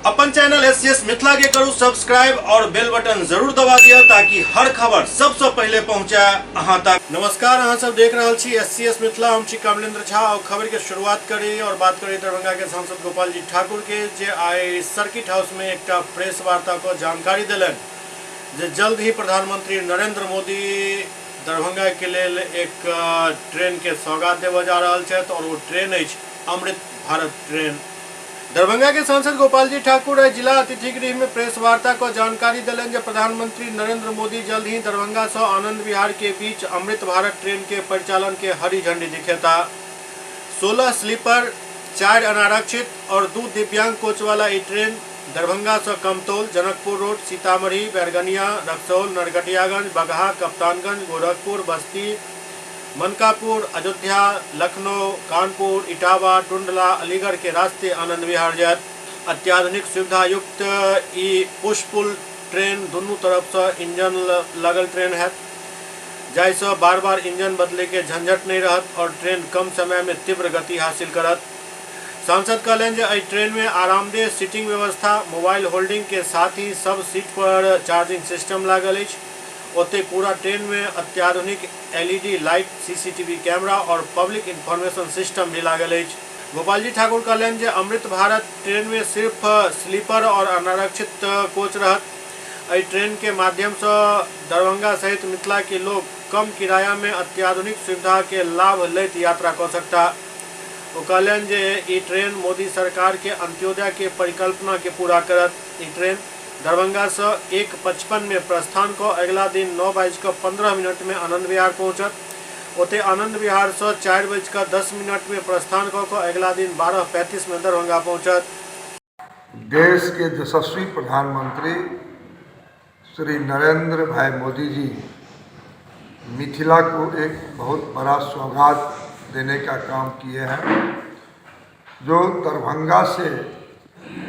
अपन channel SCS Mithila के करू subscribe और बेल बटन जरूर दबा दिया ताकि हर खबर सबसे पहले पहुंचे अहां तक। नमस्कार, अहां सब देख रहे छी एससीएस मिथिला। हम छी कमलेंद्र झा और खबर के शुरुआत करी और बात करी दरभंगा के सांसद गोपाल जी ठाकुर के, जे आई सर्किट हाउस में एक प्रेस वार्ता को जानकारी दिलन जे जल्द ही प्रधानमंत्री नरेंद्र मोदी दरभंगा के लेल एक ट्रेन के सौगात देव जा रहा है और वो ट्रेन है अमृत भारत ट्रेन। दरभंगा के सांसद गोपाल जी ठाकुर जिला अतिथि गृह में प्रेस वार्ता को जानकारी दिलन जे प्रधानमंत्री नरेंद्र मोदी जल्द ही दरभंगा से आनंद विहार के बीच अमृत भारत ट्रेन के परिचालन के हरी झंडी दिखेता। 16 स्लीपर, 4 अनारक्षित और 2 दिव्यांग कोच वाला ये ट्रेन दरभंगा से कमतौल, जनकपुर रोड, सीतामढ़ी, बैरगनिया, रक्सौल, नरकटियागंज, बगहा, कप्तानगंज, गोरखपुर, बस्ती, मनकापुर, अयोध्या, लखनऊ, कानपुर, इटावा, टुंडला, अलीगढ़ के रास्ते आनंद विहार जात। अत्याधुनिक सुविधा युक्त ई पुष्पुल ट्रेन दोनों तरफ से इंजन लगल ट्रेन है, जैसे बार बार इंजन बदले के झंझट नहीं रहत और ट्रेन कम समय में तीव्र गति हासिल करत। सांसद कहलन जे ट्रेन में आरामदेह सीटिंग व्यवस्था, मोबाइल होल्डिंग के साथ ही सब सीट पर चार्जिंग सिस्टम लागल है। ओते पूरा ट्रेन में अत्याधुनिक एलईडी लाइट, सीसीटीवी कैमरा और पब्लिक इंफॉर्मेशन सिस्टम भी लागल है। गोपाल जी ठाकुर कहलन जे अमृत भारत ट्रेन में सिर्फ स्लीपर और अनारक्षित कोच रहत। ट्रेन के माध्यम से दरभंगा सहित मिथिला के लोग कम किराया में अत्याधुनिक सुविधा के लाभ लेत यात्रा कर सकता। वो कहलन जे ई ट्रेन मोदी सरकार के अंत्योदय के परिकल्पना के पूरा करत। ई ट्रेन दरभंगा से 1:55 में प्रस्थान को अगला दिन 9:15 में आनंद विहार पहुंचत। ओते आनंद विहार से 4:10 में प्रस्थान को अगला दिन 12:35 में दरभंगा पहुंचत। देश के यशस्वी प्रधानमंत्री श्री नरेंद्र भाई मोदी जी मिथिला को एक बहुत बड़ा सौगात देने का काम किए हैं, जो दरभंगा से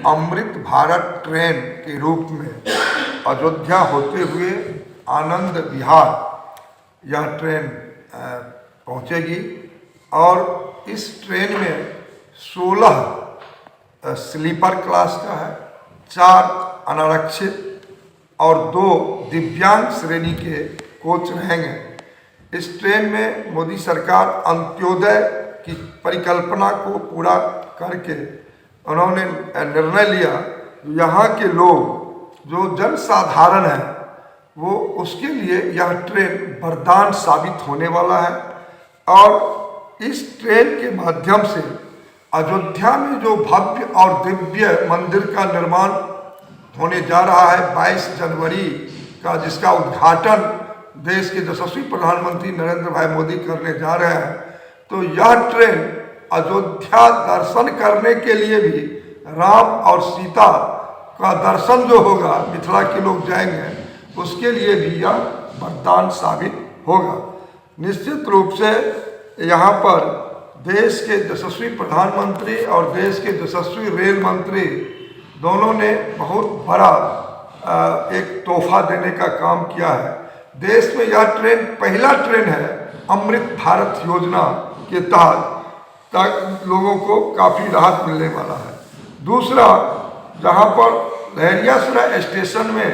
अमृत भारत ट्रेन के रूप में अयोध्या होते हुए आनंद विहार यह ट्रेन पहुंचेगी। और इस ट्रेन में 16 स्लीपर क्लास का है, 4 अनारक्षित और 2 दिव्यांग श्रेणी के कोच रहेंगे। इस ट्रेन में मोदी सरकार अंत्योदय की परिकल्पना को पूरा करके उन्होंने निर्णय लिया, यहाँ के लोग जो जनसाधारण है वो उसके लिए यह ट्रेन वरदान साबित होने वाला है। और इस ट्रेन के माध्यम से अयोध्या में जो भव्य और दिव्य मंदिर का निर्माण होने जा रहा है 22 जनवरी का, जिसका उद्घाटन देश के यशस्वी प्रधानमंत्री नरेंद्र भाई मोदी करने जा रहे हैं, तो यह ट्रेन अयोध्या दर्शन करने के लिए भी, राम और सीता का दर्शन जो होगा, मिथिला के लोग जाएंगे, उसके लिए भी यह वरदान साबित होगा। निश्चित रूप से यहाँ पर देश के यशस्वी प्रधानमंत्री और देश के यशस्वी रेल मंत्री दोनों ने बहुत बड़ा एक तोहफा देने का काम किया है। देश में यह ट्रेन पहला ट्रेन है अमृत भारत योजना के तहत, ताकि लोगों को काफ़ी राहत मिलने वाला है। दूसरा, जहां पर लहरियासराय स्टेशन में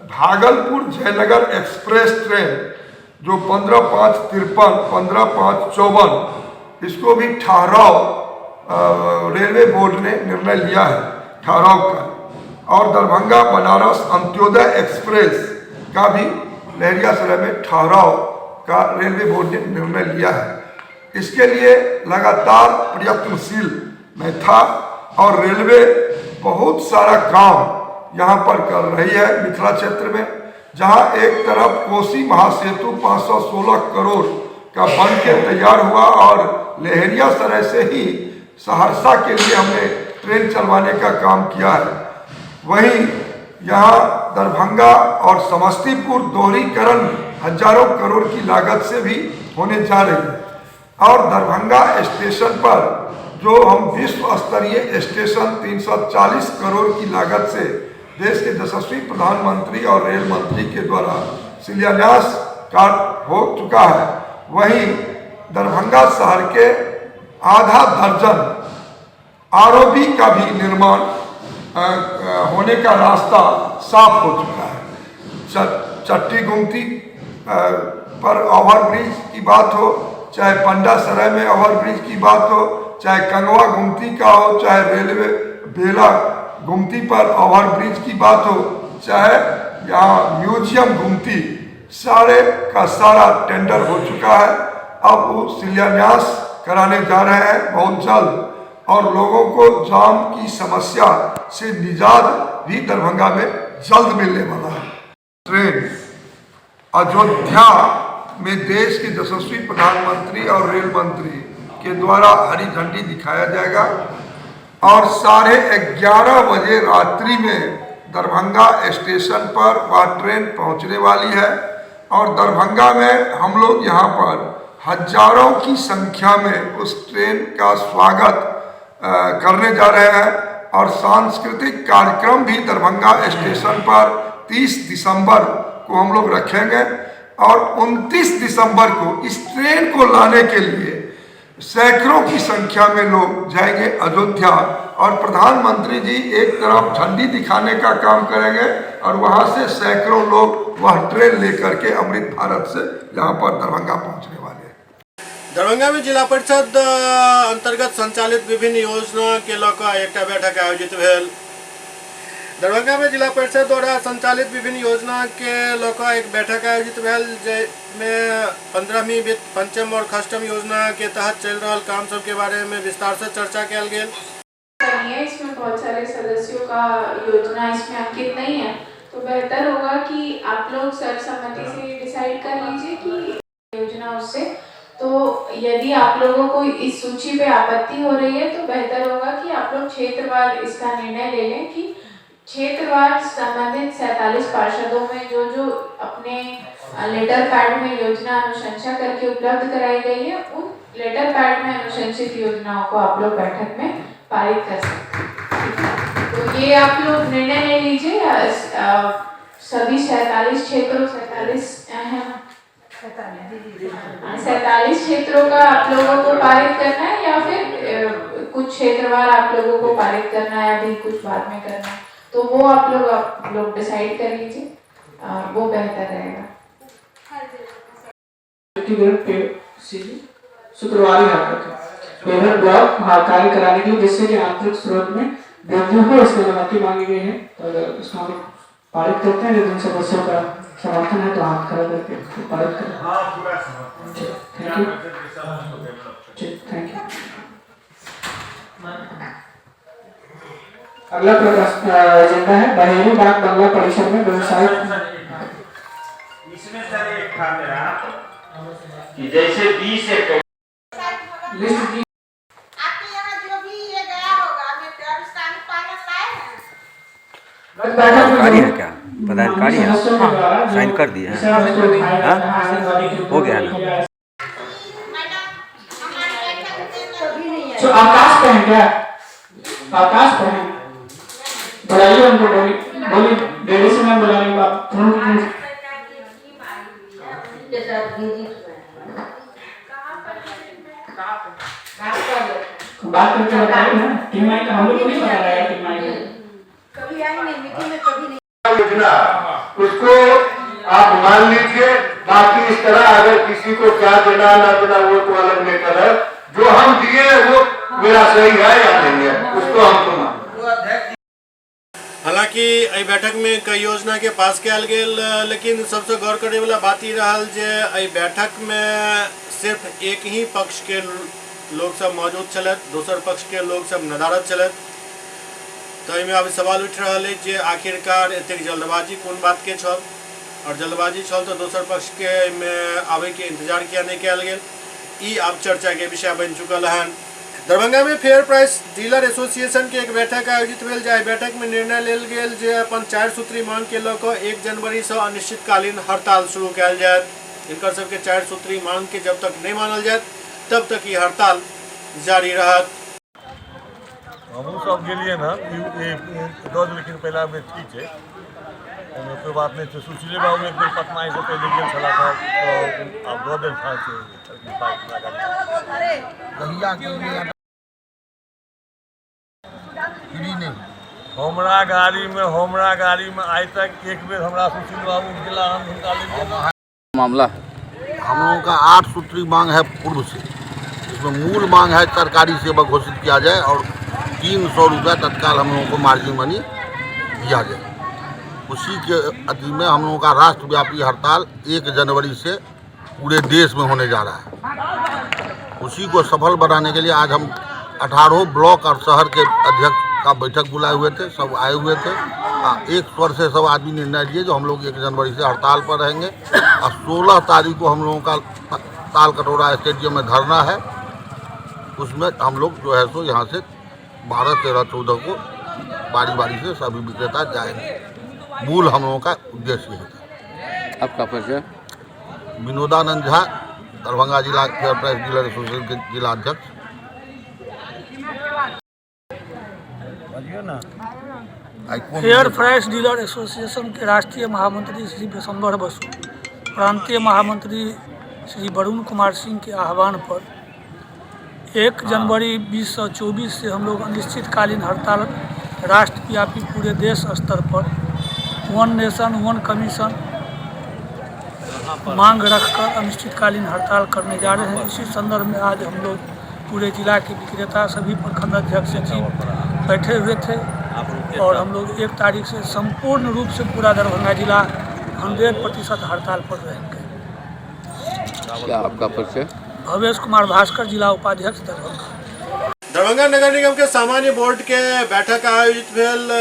भागलपुर जयनगर एक्सप्रेस ट्रेन जो 15/5-53, 15/5-54, इसको भी ठहराव रेलवे बोर्ड ने निर्णय लिया है ठहराव का। और दरभंगा बनारस अंत्योदय एक्सप्रेस का भी लहरियासराय में ठहराव का रेलवे बोर्ड ने निर्णय लिया है। इसके लिए लगातार प्रयत्नशील मैं था और रेलवे बहुत सारा काम यहाँ पर कर रही है मिथिला क्षेत्र में, जहाँ एक तरफ कोसी महासेतु 516 करोड़ का बन के तैयार हुआ और लहरियासराय से ही सहरसा के लिए हमने ट्रेन चलवाने का काम किया है। वहीं यहाँ दरभंगा और समस्तीपुर दोहरीकरण हजारों करोड़ की लागत से भी होने जा रही है। और दरभंगा स्टेशन पर जो हम विश्व स्तरीय स्टेशन 340 करोड़ की लागत से देश के यशस्वी प्रधानमंत्री और रेल मंत्री के द्वारा शिलान्यास कार्य हो चुका है, वहीं दरभंगा शहर के आधा दर्जन आरओबी का भी निर्माण होने का रास्ता साफ हो चुका है। चट्टी गुमती पर ओवरब्रिज की बात हो, चाहे पंडा सराय में ओवरब्रिज की बात हो, चाहे कंगवा गुमती का हो, चाहे रेलवे बेला गुमती पर ओवरब्रिज की बात हो, चाहे यहाँ म्यूजियम गुमती, सारे का सारा टेंडर हो चुका है। अब वो शिलान्यास कराने जा रहे हैं बहुत जल्द, और लोगों को जाम की समस्या से निजात भी दरभंगा में जल्द मिलने वाला है। ट्रेन अयोध्या में देश के यशस्वी प्रधानमंत्री और रेल मंत्री के द्वारा हरी झंडी दिखाया जाएगा और 11:30 बजे रात्रि में दरभंगा स्टेशन पर वह ट्रेन पहुंचने वाली है। और दरभंगा में हम लोग यहाँ पर हजारों की संख्या में उस ट्रेन का स्वागत करने जा रहे हैं। और सांस्कृतिक कार्यक्रम भी दरभंगा स्टेशन पर 30 दिसंबर को हम लोग रखेंगे। और 29 दिसंबर को इस ट्रेन को लाने के लिए सैकड़ों की संख्या में लोग जाएंगे अयोध्या, और प्रधानमंत्री जी एक तरफ झंडी दिखाने का काम करेंगे और वहां से सैकड़ों लोग वह ट्रेन लेकर के अमृत भारत से यहाँ पर दरभंगा पहुंचने वाले हैं। दरभंगा में जिला परिषद अंतर्गत संचालित विभिन्न योजना के लऽ एक बैठक आयोजित भेल। दरभंगा में जिला परिषद द्वारा संचालित विभिन्न योजना के लऽ एक बैठक आयोजित भेल, जिसमें 15वीं वित्त पंचम और खष्टम योजना के तहत चल रहा काम सब के बारे में विस्तार से चर्चा किया गया। इसमें बहुत सारे सदस्यों का योजना इसमें अंकित नहीं है, तो बेहतर होगा कि आप लोग सर्वसम्मति से डिसाइड कर लीजिए कि योजना उससे। तो यदि आप लोगों को इस सूची पे आपत्ति हो रही है तो बेहतर होगा कि आप लोग क्षेत्रवार इसका निर्णय ले लें कि क्षेत्रवार संबंधित 47 पार्षदों में जो जो अपने लेटर पैड में योजना अनुशंसा करके उपलब्ध कराई गई है, उन लेटर पैड में अनुशंसित योजनाओं को आप लोग बैठक में पारित कर सकते हैं। तो ये आप लोग निर्णय ले लीजिए। सभी 47 क्षेत्रों 47 क्षेत्रों का आप लोगों को पारित करना है, या फिर कुछ क्षेत्रवार आप लोगों को पारित करना है, अभी कुछ बाद में करना है, तो वो आप लोग डिसाइड कर लीजिए, वो बेहतर रहेगा। शुक्रवार पेमेंट ब्लॉक कार्य कराने के लिए, जिससे कि आंतरिक स्रोत में वृद्धि हो, इसकी अनुमति मांगी गई है। तो अगर इसको हम पारित करते हैं, यदि सदस्यों का समर्थन है तो हाथ खड़ा करके पारित करें। Thank you, thank you. अगला एजेंडा है बहेरी डाक बंगला परिसर में व्यवसाय। इसमें सर एक था मेरा कि जैसे 20 एकड़ लिस्ट दी आपके यहाँ जो भी ये गया होगा, मैं स्थान पालन लाए हैं। पदाधिकारी है क्या? पदाधिकारी है, हाँ, साइन कर दिए हैं, हाँ, हो गया ना। मैडम हमारे कभी नहीं है। जो आकाश पे है क्या? आकाश पे है, बुलाइए उनको, बोली डेढ़ से मैं बुलाऊंगा। बात करके बताइए ना, टीम आई का हम लोग को नहीं पता रहेगा टीम आई कभी आएंगे मीटिंग में, कभी नहीं। योजना उसको आप मान लीजिए। बाकी इस तरह अगर किसी को क्या देना ना देना वो तो अलग मैटर है। जो हम दिए वो मेरा सही है या नहीं है, उसको हमको मान। हालांकि एहि बैठक में कई योजना के पास कल गेल, लेकिन सबसे गौर करे वाला बात ई रहल जे एहि बैठक में सिर्फ एक ही पक्ष के लोग सब मौजूद छलैथ, दोसर पक्ष के लोग सब नदारद छलैथ। तो एहिमे अब सवाल उठि रहल अछि जे आखिरकार एतेक जल्दबाजी कोन बात के छल, और जल्दबाजी छल तो दोसर पक्ष के में आवे के इंतजार किया नहीं कल गेल। ई अब चर्चा के विषय बन चुकल हन। दरभंगा में फेयर प्राइस डीलर एसोसिएशन के एक बैठक आयोजित भेल, जाहि बैठक में निर्णय लेल गेल जे अपन 4 सूत्री मांग के लऽ कऽ 1 जनवरी से अनिश्चितकालीन हड़ताल शुरू कयल जायत। इनकर सबके 4 सूत्री मांग के जब तक नहीं मानल जायत तब तक ये हड़ताल जारी रहत। हमहूँ सब गेलिए ना दऽ देलखिन पहिला बेर, ठीक है, कोई बात नहीं छै। सुशीले बाबू एक बेर पटना से पहले गेल छलाह तो आब दऽ देल छै। हमरा गाड़ी में आज तक एक बेर हमरा सुशील बाबू जिला हम हुनका ले मामला हम लोगों का 8 सूत्री मांग है पूर्व से, इसमें मूल मांग है सरकारी सेवा घोषित किया जाए और 300 रुपया तत्काल हम लोगों को मार्जिन मनी दिया जाए। उसी के अधीन में हम लोगों का राष्ट्रव्यापी हड़ताल 1 जनवरी से पूरे देश में होने जा रहा है। उसी को सफल बनाने के लिए आज हम 18 ब्लॉक और शहर के अध्यक्ष का बैठक बुलाए हुए थे, सब आए हुए थे। एक स्वर से सब आदमी निर्णय लिए जो हम लोग 1 जनवरी से हड़ताल पर रहेंगे और 16 तारीख को हम लोगों का ताल कटोरा स्टेडियम में धरना है। उसमें हम लोग जो है सो यहाँ से 12, 13, 14 को बारी बारी से सभी विक्रेता जाएंगे। मूल हम लोगों का उद्देश्य है। आपका परिचय? विनोदानंद झा, दरभंगा जिला फेयर प्राइस डीलर एसोसिएशन के जिला अध्यक्ष। फेयर प्राइस डीलर एसोसिएशन के राष्ट्रीय महामंत्री श्री विशंबर बसु, प्रांतीय महामंत्री श्री वरुण कुमार सिंह के आह्वान पर 1 जनवरी 2024 से हम लोग अनिश्चितकालीन हड़ताल राष्ट्रव्यापी पूरे देश स्तर पर 1 नेशन 1 कमीशन मांग रखकर अनिश्चितकालीन हड़ताल करने जा रहे हैं। इसी संदर्भ में आज हम लोग पूरे जिला के विक्रेता सभी प्रखंड अध्यक्ष सचिव बैठे हुए थे और हम लोग 1 तारीख से संपूर्ण रूप से पूरा दरभंगा जिला 100% हड़ताल पर रहेंगे। क्या आपका परिचय? भवेश कुमार भास्कर, जिला उपाध्यक्ष दरभंगा। दरभंगा नगर निगम के सामान्य बोर्ड के बैठक आयोजित भेल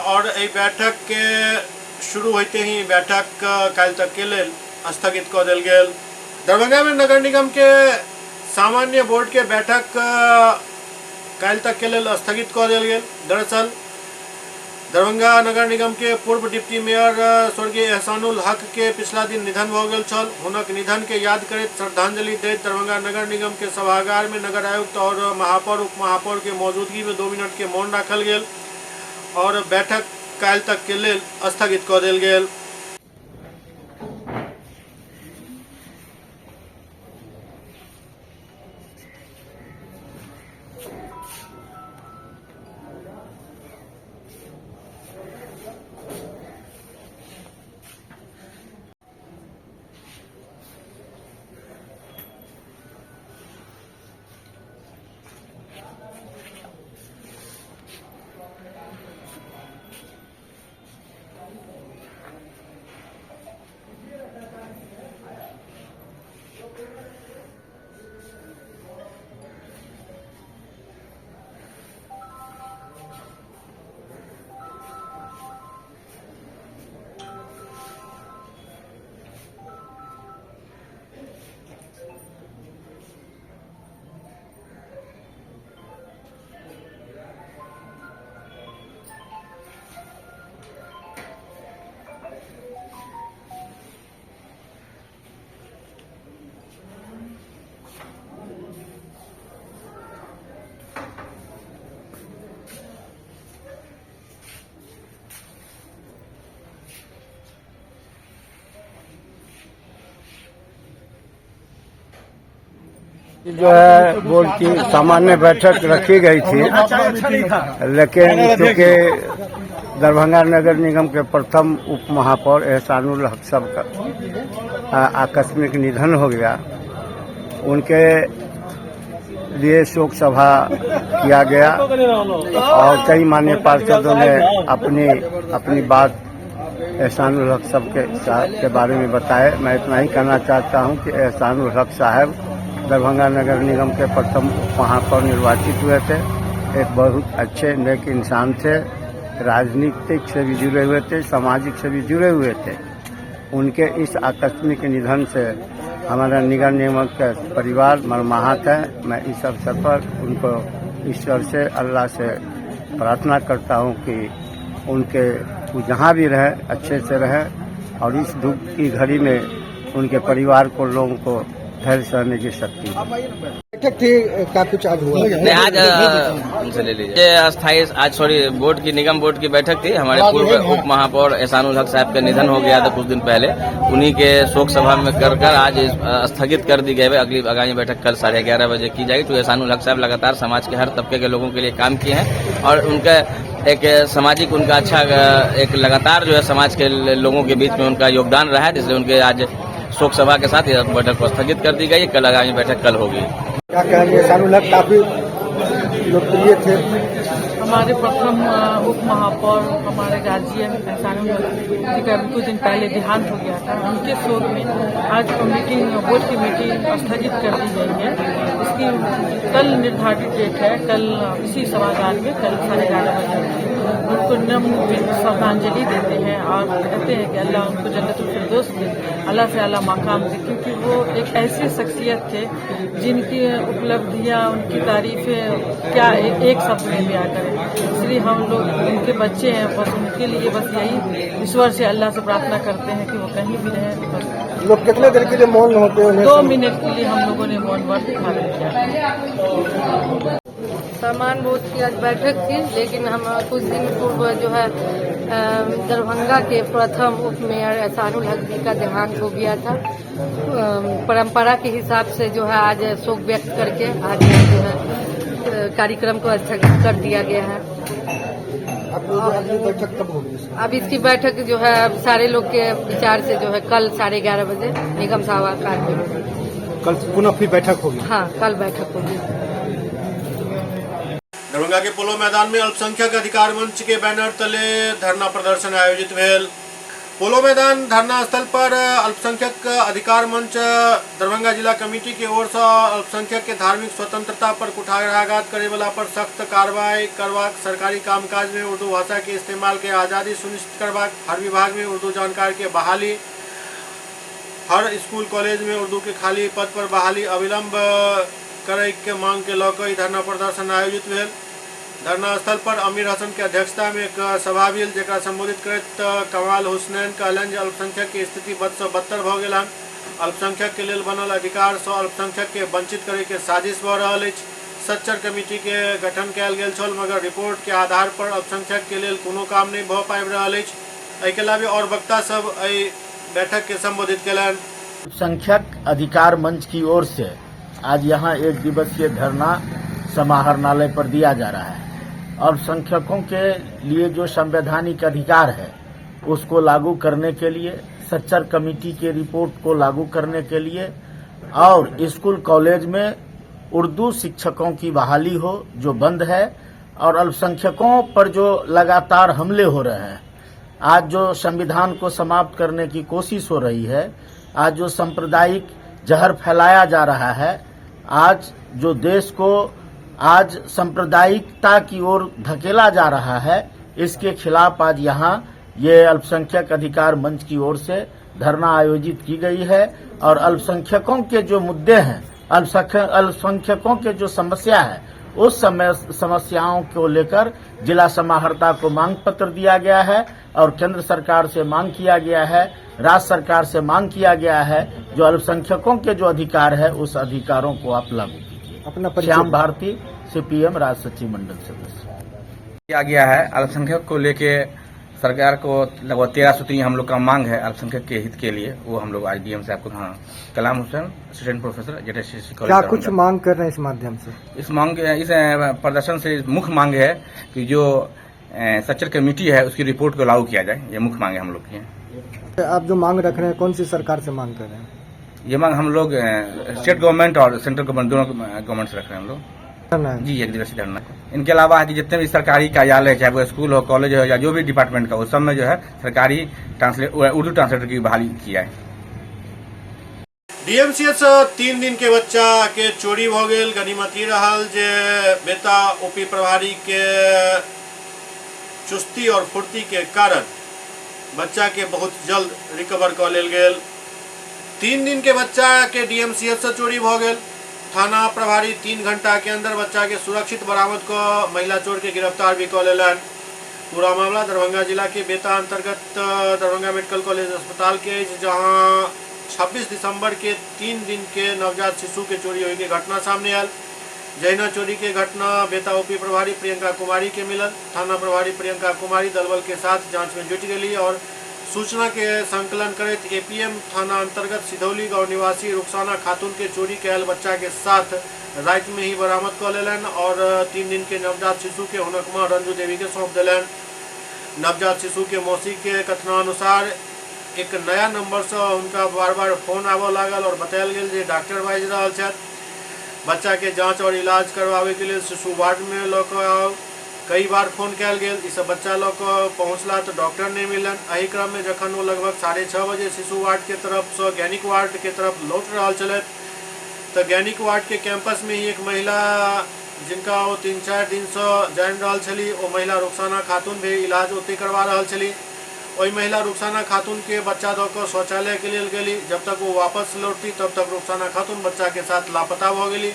और एहि बैठक के शुरू होते ही बैठक काल्हि तक के लेल स्थगित कऽ देल गेल। दरभंगा में नगर निगम के सामान्य बोर्ड के बैठक काल्हि तक के लेल स्थगित कऽ देल गेल। दरअसल दरभंगा नगर निगम के पूर्व डिप्टी मेयर स्वर्गीय एहसानुल हक के पिछला दिन निधन भऽ गेल छल। हुनक निधन के याद करैत श्रद्धांजलि दैत दरभंगा नगर निगम के सभागार में नगर आयुक्त और महापौर उप महापौर के मौजूदगी में 2 मिनट के मौन राखल गेल और बैठक काल्हि तक के लेल स्थगित कऽ देल गेल। जो है बोर्ड की सामान्य बैठक रखी गई थी, लेकिन चूँकि दरभंगा नगर निगम के प्रथम उप महापौर एहसानुल हक साहब का आकस्मिक निधन हो गया, उनके लिए शोक सभा किया गया और कई मान्य पार्षदों ने अपनी बात एहसानुल हक साहब के बारे में बताए। मैं इतना ही कहना चाहता हूं कि एहसानुल हक साहब दरभंगा नगर निगम के प्रथम महापौर निर्वाचित हुए थे। एक बहुत अच्छे नेक इंसान थे, राजनीतिक से भी जुड़े हुए थे, सामाजिक से भी जुड़े हुए थे। उनके इस आकस्मिक निधन से हमारा निगम नियामक का परिवार मर्माहत है। मैं इस अवसर पर उनको ईश्वर से, अल्लाह से प्रार्थना करता हूं कि उनके जहाँ भी रहे अच्छे से रहे और इस दुख की घड़ी में उनके परिवार को, लोगों को धैर्य सहने की शक्ति है। बैठक थी क्या कुछ आज हुआ? नहीं, आज हमसे ले लीजिए। ये अस्थायी बोर्ड की निगम बोर्ड की बैठक थी। हमारे पूर्व उप महापौर एहसानुल हक साहब का निधन हो गया था कुछ दिन पहले। उन्हीं के शोक सभा में कर आज स्थगित कर दी गई है। अगली आगामी बैठक कल 11:30 बजे की जाएगी। तो एहसानुल हक साहब लगातार समाज के हर तबके के लोगों के लिए काम किए हैं और उनका एक सामाजिक उनका अच्छा एक लगातार जो है समाज के लोगों के बीच में उनका योगदान रहा है, इसलिए उनके आज शोक सभा के साथ यह बैठक को स्थगित कर दी गई। कल आगामी बैठक कल होगी। क्या कहेंगे? एहसानुल हक काफी लोकप्रिय थे। हमारे प्रथम उप महापौर हमारे गार्जियन एहसानुल हक जी का कुछ दिन पहले देहांत हो गया था। उनके शोक में आज बोर्ड की मीटिंग स्थगित कर दी गई है। इसकी कल निर्धारित डेट है। कल इसी सभागार में कल 11:30 बजे उनको नम्र श्रद्धांजलि देते हैं और कहते हैं कि अल्लाह उनको जन्नतुल फिरदौस दे, अल्लाह से अल्लाह मकाम दे, क्योंकि वो एक ऐसी शख्सियत थे जिनकी उपलब्धियां, उनकी तारीफें क्या एक शब्द में बयां करें। इसलिए हम लोग उनके बच्चे हैं, बस उनके लिए बस यही ईश्वर से अल्लाह से प्रार्थना करते हैं कि वो कहीं भी रहें। बस लोग कितने देर के लिए मौन होते हैं? 2 मिनट के लिए हम लोगों ने मौन व्रत धारण किया। सामान बोर्ड की आज बैठक थी, लेकिन हम कुछ दिन पूर्व जो है दरभंगा के प्रथम उप मेयर एहसानुल हक जी का देहांत हो गया था। परंपरा के हिसाब से जो है आज शोक व्यक्त करके आज जो है कार्यक्रम को स्थगित कर दिया गया है। बैठक कब होगी? अब इसकी बैठक जो है अब सारे लोग के विचार से जो है कल 11:30 बजे निगम सभागार में होगी। कल पुनः फिर बैठक होगी? हाँ, कल बैठक होगी। दरभंगा के पोलो मैदान में अल्पसंख्यक अधिकार मंच के बैनर तले धरना प्रदर्शन आयोजित भेल। पोलो मैदान धरना स्थल पर अल्पसंख्यक अधिकार मंच दरभंगा जिला कमेटी की ओर से अल्पसंख्यक के धार्मिक स्वतंत्रता पर कुठाराघात करे वाला पर सख्त कार्रवाई करवाक, सरकारी कामकाज में उर्दू भाषा के इस्तेमाल के आज़ादी सुनिश्चित करवाक, हर विभाग में उर्दू जानकार के बहाली, हर स्कूल कॉलेज में उर्दू के खाली पद पर बहाली अविलंब करे के मांग के लौकर धरना प्रदर्शन आयोजित भेल। धरना स्थल पर अमीर हसन के अध्यक्षता में एक सभा भेल, जेकरा संबोधित करत कमाल हुसनैन कहलन जे अल्पसंख्यक के स्थिति बद से बदतर भ गेल। अल्पसंख्यक के लेल बनल अधिकार से अल्पसंख्यक के वंचित करे के साजिश भ रहल अछि। सच्चर कमेटी के गठन कयल गेल छल, मगर रिपोर्ट के आधार पर अल्पसंख्यक के लेल कोनो काम नहीं भ पाबि रहल अछि। एहि के अलावे और वक्ता सब एहि बैठक के संबोधित कयलनि। अल्पसंख्यक अधिकार मंच की ओर से आज यहाँ 1 दिवसीय धरना समाहरणालय पर दिया जा रहा है। अल्पसंख्यकों के लिए जो संवैधानिक अधिकार है उसको लागू करने के लिए, सच्चर कमेटी के रिपोर्ट को लागू करने के लिए और स्कूल कॉलेज में उर्दू शिक्षकों की बहाली हो जो बंद है, और अल्पसंख्यकों पर जो लगातार हमले हो रहे हैं, आज जो संविधान को समाप्त करने की कोशिश हो रही है, आज जो सांप्रदायिक जहर फैलाया जा रहा है, आज जो देश को आज सांप्रदायिकता की ओर धकेला जा रहा है, इसके खिलाफ आज यहाँ ये अल्पसंख्यक अधिकार मंच की ओर से धरना आयोजित की गई है। और अल्पसंख्यकों के जो मुद्दे हैं, अल्पसंख्यकों के जो समस्या है, उस समस्याओं को लेकर जिला समाहर्ता को मांग पत्र दिया गया है और केंद्र सरकार से मांग किया गया है, राज्य सरकार से मांग किया गया है, जो अल्पसंख्यकों के जो अधिकार है उस अधिकारों को आप लागू कीजिए। श्याम भारती, CPM राज्य सचिव मंडल सदस्य। किया गया है अल्पसंख्यक को लेके सरकार को लगभग 13 सूत्री हम लोग का मांग है अल्पसंख्यक के हित के लिए। वो हम लोग आज DM साहब को, हाँ, Kalam Hussain assistant professor JTC college, क्या कुछ मांग कर रहे हैं इस माध्यम से? इस प्रदर्शन से मुख्य मांग है कि जो सच्चर कमेटी है उसकी रिपोर्ट को लागू किया जाए। ये मुख्य मांग है हम लोग की। आप जो मांग रख रहे हैं कौन सी सरकार से मांग कर रहे हैं? ये मांग हम लोग स्टेट गवर्नमेंट और सेंट्रल गवर्नमेंट दोनों गवर्नमेंट से रख रहे हैं हम लोग जी। 1 दिवसीय धरना। इनके अलावा है कि जितने भी सरकारी कार्यालय, चाहे वो स्कूल हो, कॉलेज हो या जो भी डिपार्टमेंट का, उस सब में जो है सरकारी उर्दू ट्रांसलेटर की बहाली की जाए। DMCH 3 दिन के बच्चा के चोरी हो गए। गनीमती रहल जे बेटा OP प्रभारी के चुस्ती और फुर्ती के कारण बच्चा के बहुत जल्द रिकवर कर लेल गेल। 3 दिन के बच्चा के DMCH से चोरी हो गए। थाना प्रभारी 3 घंटा के अंदर बच्चा के सुरक्षित बरामद को महिला चोर के गिरफ्तार भी कर लेलन। पूरा मामला दरभंगा जिला के बेता अंतर्गत दरभंगा मेडिकल कॉलेज अस्पताल के, जहां 26 दिसंबर के 3 दिन के नवजात शिशु के चोरी होने की घटना सामने आयल। जहिना चोरी के घटना बेता ओपी प्रभारी प्रियंका कुमारी के मिलल। थाना प्रभारी प्रियंका कुमारी दलबल के साथ जांच में जुट गई और सूचना के संकलन करत एपीएम थाना अंतर्गत सिधौली गांव निवासी रुखसाना खातून के चोरी कैल बच्चा के साथ रात में ही बरामद कर लेलन और 3 दिन के नवजात शिशु के हुनक मां रंजू देवी के सौंप दिलन। नवजात शिशु के मौसी के कथनानुसार एक नया नंबर से उनका बार बार फोन आबऽ लागल और बतायल गेल जे डॉक्टर बाजि रहल छथि, बच्चा के जांच और इलाज करवावे के लिए शिशु वार्ड में लऽ कऽ आउ। कई बार फोन कयल गेल, ई सब बच्चा लऽ कऽ पहुँचला तो डॉक्टर नहीं मिलन। एहि क्रम में जखन वो लगभग 6:30 बजे शिशु वार्ड के तरफ से गैनिक वार्ड के तरफ लौट रहा चलत तो गैनिक वार्ड के कैंपस में ही एक महिला जिनका वो 3-4 दिन से जान रहा छली, वो महिला रुखसाना खातून भी इलाज ओते करवा रहा छली। वही महिला रुखसाना खातून के बच्चा दऽ कऽ शौचालय के लिए गली। जब तक वो वापस लौटती तब तक रुखसाना खातून बच्चा के साथ लापता हो गई।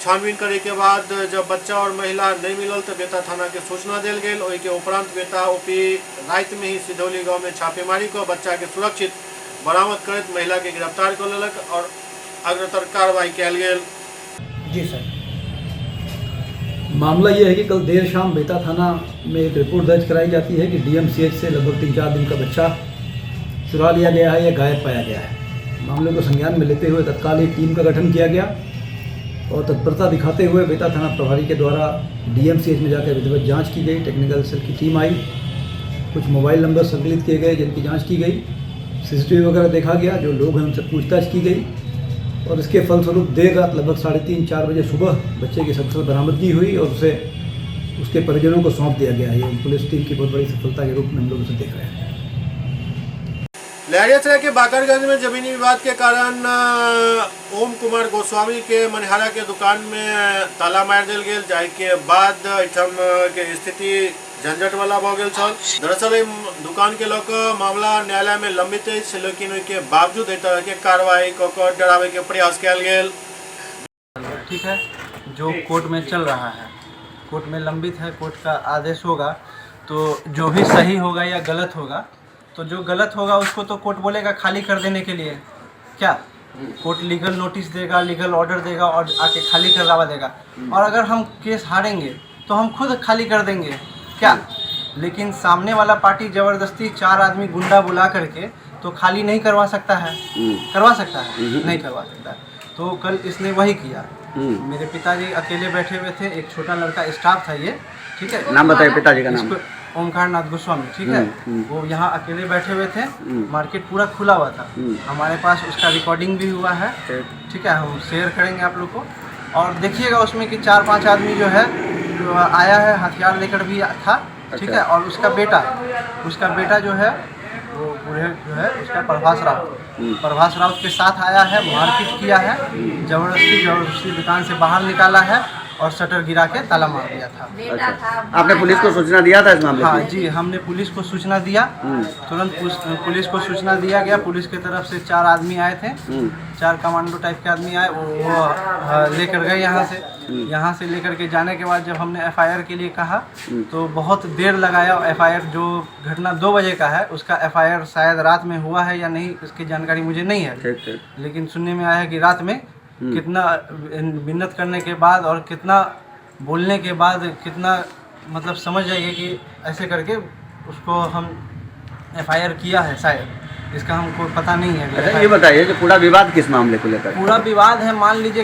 छानबीन करे के बाद जब बच्चा और महिला नहीं मिलल तो बेता थाना के सूचना दिल गई। वही के उपरांत बेता ओपी रात में ही सिधौली गांव में छापेमारी को बच्चा के सुरक्षित बरामद करत महिला के गिरफ्तार कर लेलक और अग्रतर कार्रवाई कयल गेल। जी सर, मामला ये है कि कल देर शाम बेता थाना में एक रिपोर्ट दर्ज कराई जाती है कि डीएमसीएच से लगभग 3-4 दिन का बच्चा चुरा लिया गया है या गायब पाया गया है। मामले को संज्ञान में लेते हुए तत्काल एक टीम का गठन किया गया और तत्परता दिखाते हुए बेता थाना प्रभारी के द्वारा डीएमसीएच में जाकर विधिवत जांच की गई। टेक्निकल सेल की टीम आई, कुछ मोबाइल नंबर संकलित किए गए जिनकी जांच की गई, सीसीटीवी वगैरह देखा गया, जो लोग हैं उनसे पूछताछ की गई और इसके फलस्वरूप देर रात लगभग 3:30-4 बजे सुबह बच्चे की सकुशल बरामदगी हुई और उसे उसके परिजनों को सौंप दिया गया है। ये पुलिस टीम की बहुत बड़ी सफलता के रूप में हम लोग उसे देख रहे हैं। लहरियासराय के बाकरगंज में जमीनी विवाद के कारण ओम कुमार गोस्वामी के मनिहारा के दुकान में ताला मार दिल गेल, जाहि के बाद एहिठाम के स्थिति झंझट वाला भ गेल छल। दरअसल दुकान के लोग मामला न्यायालय में लंबित है, लेकिन के बावजूद एहि तरह के कार्रवाई क के डरावे के प्रयास कयल गेल। ठीक है, जो कोर्ट में चल रहा है, कोर्ट में लंबित है, कोर्ट का आदेश होगा तो जो भी सही होगा या गलत होगा, तो जो गलत होगा उसको तो कोर्ट बोलेगा खाली कर देने के लिए। क्या कोर्ट लीगल नोटिस देगा, लीगल ऑर्डर देगा और आके खाली करवा देगा। और अगर हम केस हारेंगे तो हम खुद खाली कर देंगे क्या? लेकिन सामने वाला पार्टी ज़बरदस्ती 4 आदमी गुंडा बुला करके तो खाली नहीं करवा सकता है। करवा सकता है? नहीं करवा सकता। तो कल इसने वही किया। मेरे पिताजी अकेले बैठे हुए थे, एक छोटा लड़का स्टाफ था ये, ठीक है, नाम बताइए पिताजी का नाम। ओमकार नाथ गोस्वामी, ठीक है। वो यहाँ अकेले बैठे हुए थे, मार्केट पूरा खुला हुआ था। हमारे पास उसका रिकॉर्डिंग भी हुआ है, ठीक है, हम शेयर करेंगे आप लोग को। और देखिएगा उसमें कि 4-5 आदमी जो है आया है, हथियार लेकर भी था, ठीक है। और उसका बेटा जो है वो पूरे जो है उसका प्रभास राउत के साथ आया है, मारपीट किया है, जबरदस्ती दुकान से बाहर निकाला है और शटर गिरा के ताला मार दिया था। अच्छा। आपने पुलिस को सूचना दिया था इस मामले में? हाँ जी, हमने पुलिस को सूचना दिया, तुरंत पुलिस को सूचना दिया गया। पुलिस की तरफ से 4 आदमी आए थे, 4 कमांडो टाइप के आदमी आए, वो लेकर गए यहाँ से लेकर के जाने के बाद जब हमने एफआईआर के लिए कहा तो बहुत देर लगाया। एफआईआर जो घटना 2 बजे का है, उसका एफआईआर शायद रात में हुआ है या नहीं, इसकी जानकारी मुझे नहीं है, लेकिन सुनने में आया है कि रात में कितना मिन्नत करने के बाद और कितना बोलने के बाद, कितना मतलब समझ जाइए कि ऐसे करके उसको हम एफआईआर किया है शायद, इसका हमको पता नहीं है। अच्छा, ये बताइए कि पूरा विवाद किस मामले को लेकर? पूरा विवाद है, मान लीजिए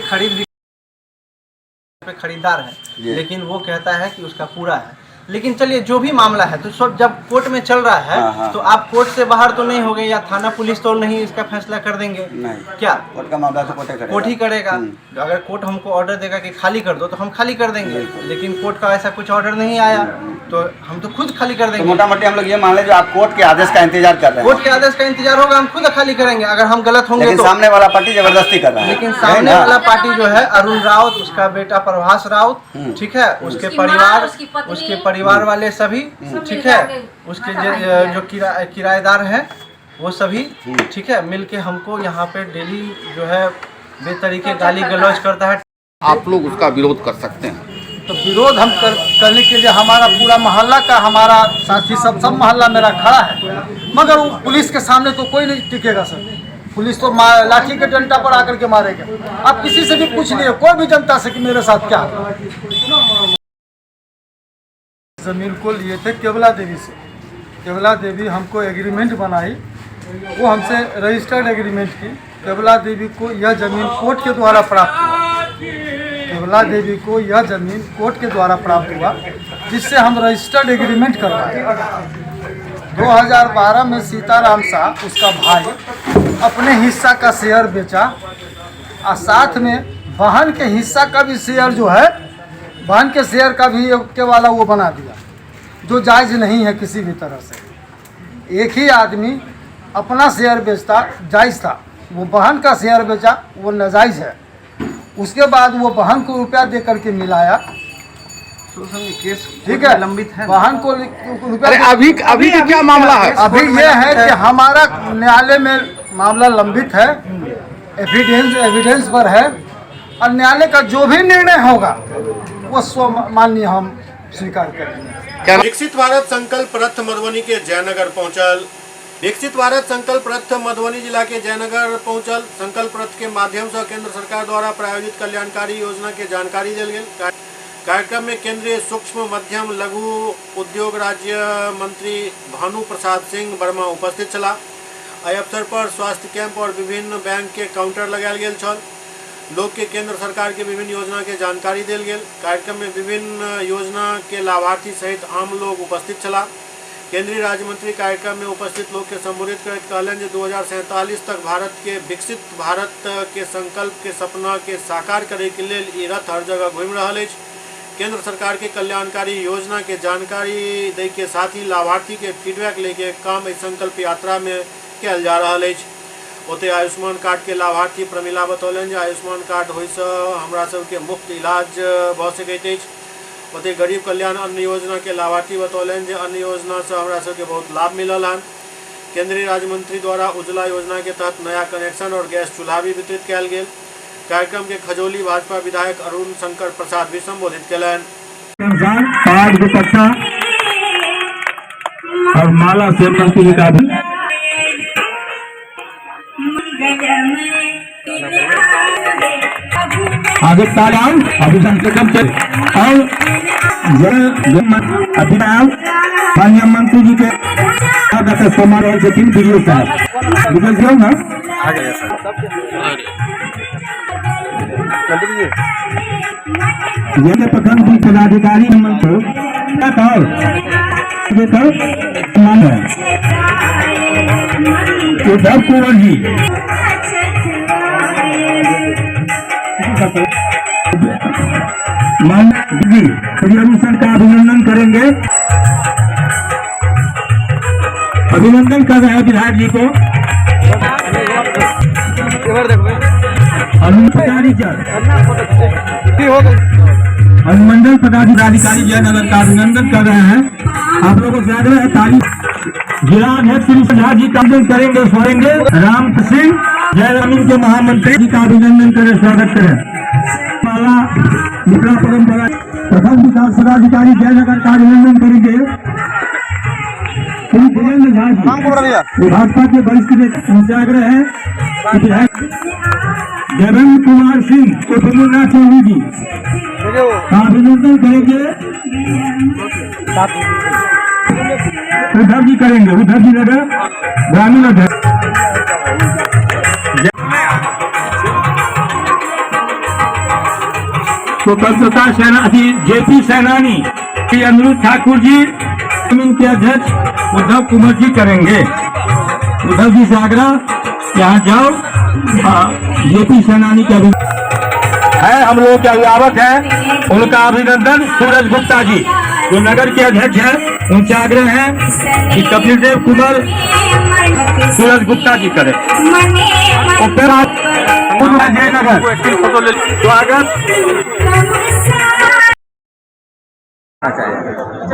खरीदार है, लेकिन वो कहता है कि उसका पूरा है। लेकिन चलिए जो भी मामला है तो सब जब कोर्ट में चल रहा है तो आप कोर्ट से बाहर तो नहीं हो गए, या थाना पुलिस तो नहीं इसका फैसला कर देंगे? नहीं। क्या कोर्ट का मामला तो कोर्ट ही करेगा। अगर कोर्ट हमको ऑर्डर देगा कि खाली कर दो तो हम खाली कर देंगे, लेकिन कोर्ट का ऐसा कुछ ऑर्डर नहीं आया तो हम तो खुद खाली कर देंगे। तो मोटा मोटी हम लोग ये मान लें जो आप कोर्ट के आदेश का इंतजार कर रहे हैं। कोर्ट के आदेश का इंतजार होगा, हम खुद खाली करेंगे अगर हम गलत होंगे। लेकिन सामने वाला पार्टी जबरदस्ती कर रहा है। लेकिन सामने वाला पार्टी जो है अरुण राउत, उसका बेटा प्रभास राउत, ठीक है, उसके परिवार वाले सभी, ठीक है, उसके जो किराएदार हैं वो सभी, ठीक है, मिलके हमको यहाँ पे डेली जो है बेतरीके गाली गलौज करता है। आप लोग उसका विरोध कर सकते हैं? तो विरोध हम करने के लिए हमारा पूरा मोहल्ला का, हमारा साथी सब मोहल्ला मेरा खड़ा है, मगर वो पुलिस के सामने तो कोई नहीं टिकेगा सर। पुलिस तो लाठी के डंडा पर आकर के मारेगा। आप किसी से भी पूछ लिए, कोई भी जनता से कि मेरे साथ क्या। जमीन को लिए थे केवला देवी से। केवला देवी हमको एग्रीमेंट बनाई, वो हमसे रजिस्टर्ड एग्रीमेंट की। केवला देवी को यह ज़मीन कोर्ट के द्वारा प्राप्त हुआ। केवला देवी को यह ज़मीन कोर्ट के द्वारा प्राप्त हुआ, जिससे हम रजिस्टर्ड एग्रीमेंट करवाए। 2012 में सीताराम शाह उसका भाई अपने हिस्सा का शेयर बेचा और साथ में बहन के हिस्सा का भी शेयर जो है, बहन के शेयर का भी के वाला वो बना दिया, जो जायज़ नहीं है किसी भी तरह से। एक ही आदमी अपना शेयर बेचता जायज़ था, वो बहन का शेयर बेचा वो नाजायज़ है। उसके बाद वो बहन को रुपया दे करके मिलाया, ठीक है, लंबित है। बहन को रुपया अभी का क्या मामला है? अभी ये है कि हमारा न्यायालय में मामला लंबित है, एविडेंस पर है, और न्यायालय का जो भी निर्णय होगा वो स्वमान्य हम स्वीकार करेंगे। विकसित भारत संकल्प रथ मधुबनी के जयनगर पहुंचल। विकसित भारत संकल्प रथ मधुबनी जिला के जयनगर पहुंचल। संकल्प रथ के माध्यम से केंद्र सरकार द्वारा प्रायोजित कल्याणकारी योजना के जानकारी दिल गेल। कार्यक्रम में केंद्रीय सूक्ष्म मध्यम लघु उद्योग राज्य मंत्री भानु प्रसाद सिंह वर्मा उपस्थित छला। एहि अवसर पर स्वास्थ्य कैंप और विभिन्न बैंक के काउंटर लगायल गेल छल। लोग के केंद्र सरकार के विभिन्न योजना के जानकारी दिल गेल। कार्यक्रम में विभिन्न योजना के लाभार्थी सहित आम लोग उपस्थित छला। केंद्रीय राज्य मंत्री कार्यक्रम में उपस्थित लोग के संबोधित करैत कहलनि जे 2047 तक भारत के विकसित भारत के संकल्प के सपना के साकार करे के लेल ई रथ हर जगह घूमि रहल अछि। केंद्र सरकार के कल्याणकारी योजना के जानकारी दै के साथ ही लाभार्थी के फीडबैक लेके काम इस संकल्प यात्रा में कयल जा रहल अछि। ओते आयुष्मान कार्ड के लाभार्थी प्रमिला बतौलन जे आयुष्मान कार्ड होय से हमरा सबके मुफ्त इलाज भ सकैत अछि। ओते गरीब कल्याण अन्न योजना के लाभार्थी बतौलन जे अन्न योजना से हमरा सबके बहुत लाभ मिलल हन। केंद्रीय राज्य मंत्री द्वारा उज्ज्वला योजना के तहत नया कनेक्शन और गैस चूल्हा भी वितरित कयल गेल। कार्यक्रम के खजौली भाजपा विधायक अरुण शंकर प्रसाद भी संबोधित कयलनि। कार्ड दुपट्टा और माला से प्रतियोगिता भी आगे तालाब अभिषेक से और अभिनव माननीय मंत्री जी के समारोह से 3 वीडियो साहब ना ये प्रथम की पदाधिकारी मंत्री उद्धव कुंवर जी अभिनंदन का अभिनंदन करेंगे। अभिनंदन कर रहे हैं विधायक जी को। अनुमंडल पदाधिकारी जयनगर का अभिनंदन कर रहे हैं। आप लोगों को याद है तारीख जिला अध्यक्ष श्री सिन्हा जी का अभिनंदन करेंगे, स्वागत राम सिंह जयरामीन के महामंत्री जी का अभिनंदन करें, स्वागत करें। माला मित्रा परंपरा प्रथम विकास पदाधिकारी जयनगर का अभिनंदन करेंगे श्री वीरेंद्र झा जी, भाजपा के वरिष्ठ इंचार्ज है। देवेंद्र कुमार सिंह उर्फ मुन्ना चौधरी जी का अभिनंदन करेंगे, उद्धव जी करेंगे, उद्धव जी नगर ग्रामीण अध्यक्ष। स्वतंत्रता सेनानी जेपी सेनानी श्री अनिरुद्ध ठाकुर जी के अध्यक्ष उद्धव कुमार जी करेंगे। उद्धव जी से आग्रह यहाँ जाओ। जेपी सेनानी का भी है, हम लोगों के अभिभावक हैं, उनका अभिनंदन सूरज गुप्ता जी जो नगर के अध्यक्ष हैं, उनसे आग्रह है कि कपिल देव कुमार सूरज गुप्ता जी करें। स्वागत।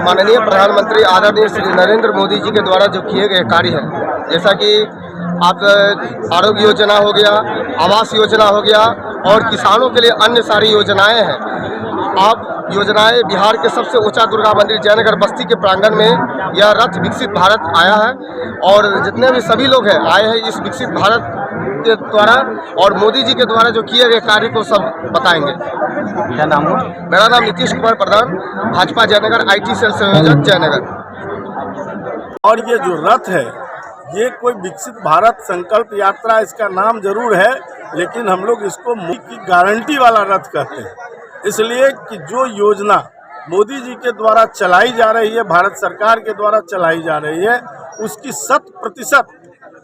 माननीय प्रधानमंत्री आदरणीय श्री नरेंद्र मोदी जी के द्वारा जो किए गए कार्य हैं, जैसा कि आप आरोग्य योजना हो गया, आवास योजना हो गया और किसानों के लिए अन्य सारी योजनाएं हैं। आप योजनाएं बिहार के सबसे ऊंचा दुर्गा मंदिर जयनगर बस्ती के प्रांगण में यह रथ विकसित भारत आया है और जितने भी सभी लोग हैं आए हैं इस विकसित भारत के द्वारा और मोदी जी के द्वारा जो किए गए कार्य को सब बताएंगे। क्या नाम हो? मेरा नाम नीतीश कुमार प्रधान, भाजपा जयनगर IT सेल संयोजक जयनगर। और ये जो रथ है ये कोई विकसित भारत संकल्प यात्रा इसका नाम जरूर है, लेकिन हम लोग इसको मोदी की गारंटी वाला रथ कहते हैं, इसलिए कि जो योजना मोदी जी के द्वारा चलाई जा रही है, भारत सरकार के द्वारा चलाई जा रही है, उसकी 100%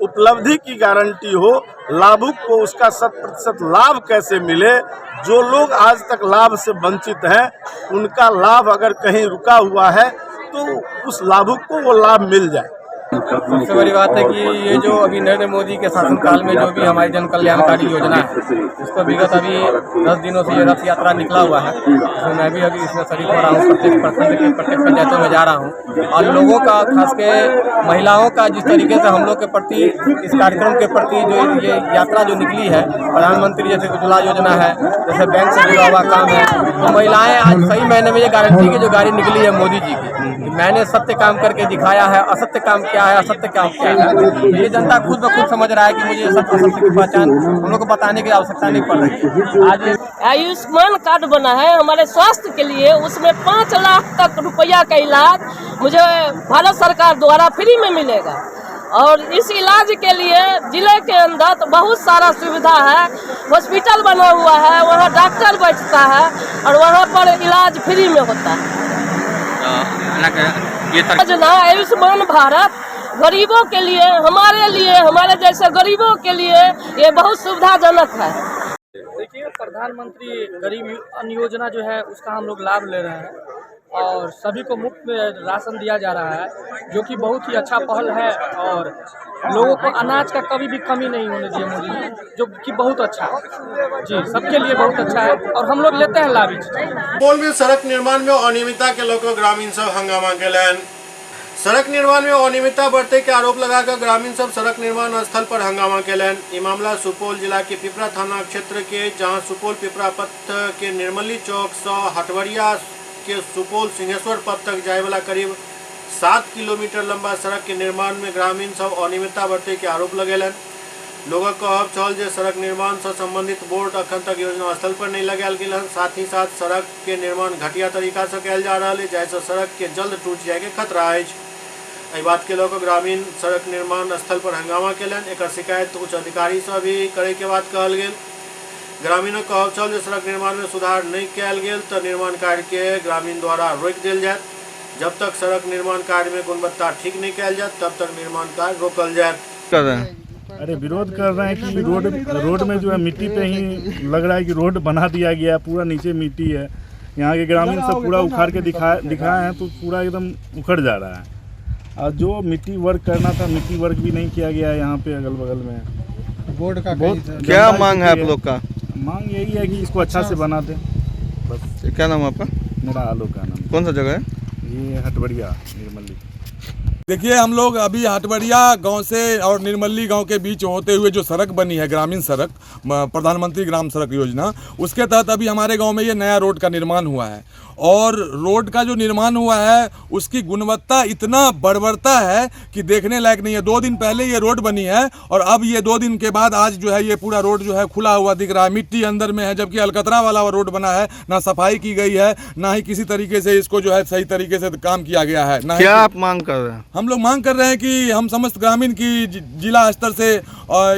उपलब्धि की गारंटी हो, लाभुक को उसका 100% लाभ कैसे मिले, जो लोग आज तक लाभ से वंचित हैं उनका लाभ अगर कहीं रुका हुआ है तो उस लाभुक को वो लाभ मिल जाए। सबसे बड़ी बात है कि ये जो अभी नरेंद्र मोदी के शासनकाल में जो भी हमारी जन कल्याणकारी योजना है, इसको विगत अभी 10 दिनों से ये रथ यात्रा निकला हुआ है, तो मैं भी अभी इसमें शरीक हो रहा हूँ, प्रत्येक पंचायतों में जा रहा हूँ और लोगों का, खास के महिलाओं का जिस तरीके से हम लोग के प्रति, इस कार्यक्रम के प्रति जो ये यात्रा जो निकली है, प्रधानमंत्री जैसे उज्ज्वला योजना है, जैसे बैंक से जुड़ा हुआ काम है, तो महिलाएं आज सही महीने में ये गारंटी की जो गाड़ी निकली है मोदी जी की, मैंने सत्य काम करके दिखाया है, असत्य काम क्या है, असत्य काम क्या है, ये जनता खुद ब खुद समझ रहा है कि मुझे सत्य असत्य की पहचान हम लोग को बताने की आवश्यकता नहीं पड़ रही है। आज आयुष्मान कार्ड बना है हमारे स्वास्थ्य के लिए, उसमें 5 लाख तक रुपया का इलाज मुझे भारत सरकार द्वारा फ्री में मिलेगा और इस इलाज के लिए जिले के अंदर तो बहुत सारा सुविधा है, हॉस्पिटल बना हुआ है, वहाँ डॉक्टर बैठता है और वहाँ पर इलाज फ्री में होता है। योजना आयुष्मान भारत गरीबों के लिए, हमारे जैसे गरीबों के लिए ये बहुत सुविधाजनक है। देखिए, प्रधानमंत्री गरीब अन्न योजना जो है उसका हम लोग लाभ ले रहे हैं और सभी को मुफ्त में राशन दिया जा रहा है, जो कि बहुत ही अच्छा पहल है और लोगों को अनाज का कभी भी कमी नहीं होने दिए मोदी जी, जो कि बहुत अच्छा है जी, सबके लिए बहुत अच्छा है और हम लोग लेते हैं लाभ। सुपौल में सड़क निर्माण में अनियमितता के लोग ग्रामीण सब हंगामा केलन। सड़क निर्माण में अनियमितता बढ़ते के आरोप लगाकर ग्रामीण सब सड़क निर्माण स्थल पर हंगामा केलन। ये मामला सुपौल जिला के पिपरा थाना क्षेत्र के, जहां सुपौल पिपरा पथ के निर्मली चौक से हटवरिया के सुपौल सिंहेश्वर पथ तक जाए वाला करीब 7 किलोमीटर लंबा सड़क के निर्माण में ग्रामीण सब अनियमितता बढ़ते के आरोप लगेलन। लोगों का कहब छल जे सड़क निर्माण से संबंधित बोर्ड अखन तक योजना स्थल पर नहीं लगायल गेल है, साथ ही साथ सड़क के निर्माण घटिया तरीका से कयल जा रहा है, जैसे सड़क के जल्द टूट जाए के खतरा है। एहि बात के लोग ग्रामीण सड़क निर्माण स्थल पर हंगामा केलन। एक शिकायत उच्च अधिकारी से भी करे के बात कहल गेल। ग्रामीणों का कहब छल जे सड़क निर्माण में सुधार नहीं कयल गेल तो निर्माण कार्य के ग्रामीण द्वारा रोक देल जाए। जब तक सड़क निर्माण कार्य में गुणवत्ता ठीक नहीं कयल जाए तब तक निर्माण कार्य रोकल जाए। अरे विरोध कर रहे हैं कि रोड में जो है मिट्टी पे ही लग रहा है कि रोड बना दिया गया है, पूरा नीचे मिट्टी है। यहाँ के ग्रामीण सब पूरा उखाड़ के दिखाए हैं तो पूरा एकदम उखड़ जा रहा है और जो मिट्टी वर्क करना था मिट्टी वर्क भी नहीं किया गया है यहाँ पे अगल बगल में। बोर्ड का बहुत क्या मांग है आप लोग का? मांग यही है कि इसको अच्छा से बना दें बस। क्या नाम है आपका? मेरा आलोक का नाम। कौन सा जगह है? ये हटवड़िया निर्मली। देखिए, हम लोग अभी हटवड़िया गांव से और निर्मली गांव के बीच होते हुए जो सड़क बनी है, ग्रामीण सड़क, प्रधानमंत्री ग्राम सड़क योजना, उसके तहत अभी हमारे गांव में ये नया रोड का निर्माण हुआ है और रोड का जो निर्माण हुआ है उसकी गुणवत्ता इतना बर्बरता है कि देखने लायक नहीं है। 2 दिन पहले ये रोड बनी है और अब ये 2 दिन के बाद आज जो है ये पूरा रोड जो है खुला हुआ दिख रहा है, मिट्टी अंदर में है, जबकि अलकतरा वाला रोड बना है, ना सफाई की गई है, ना ही किसी तरीके से इसको जो है सही तरीके से काम किया गया है। ना क्या आप मांग कर रहे हैं? हम लोग मांग कर रहे हैं कि हम समस्त ग्रामीण की जिला स्तर से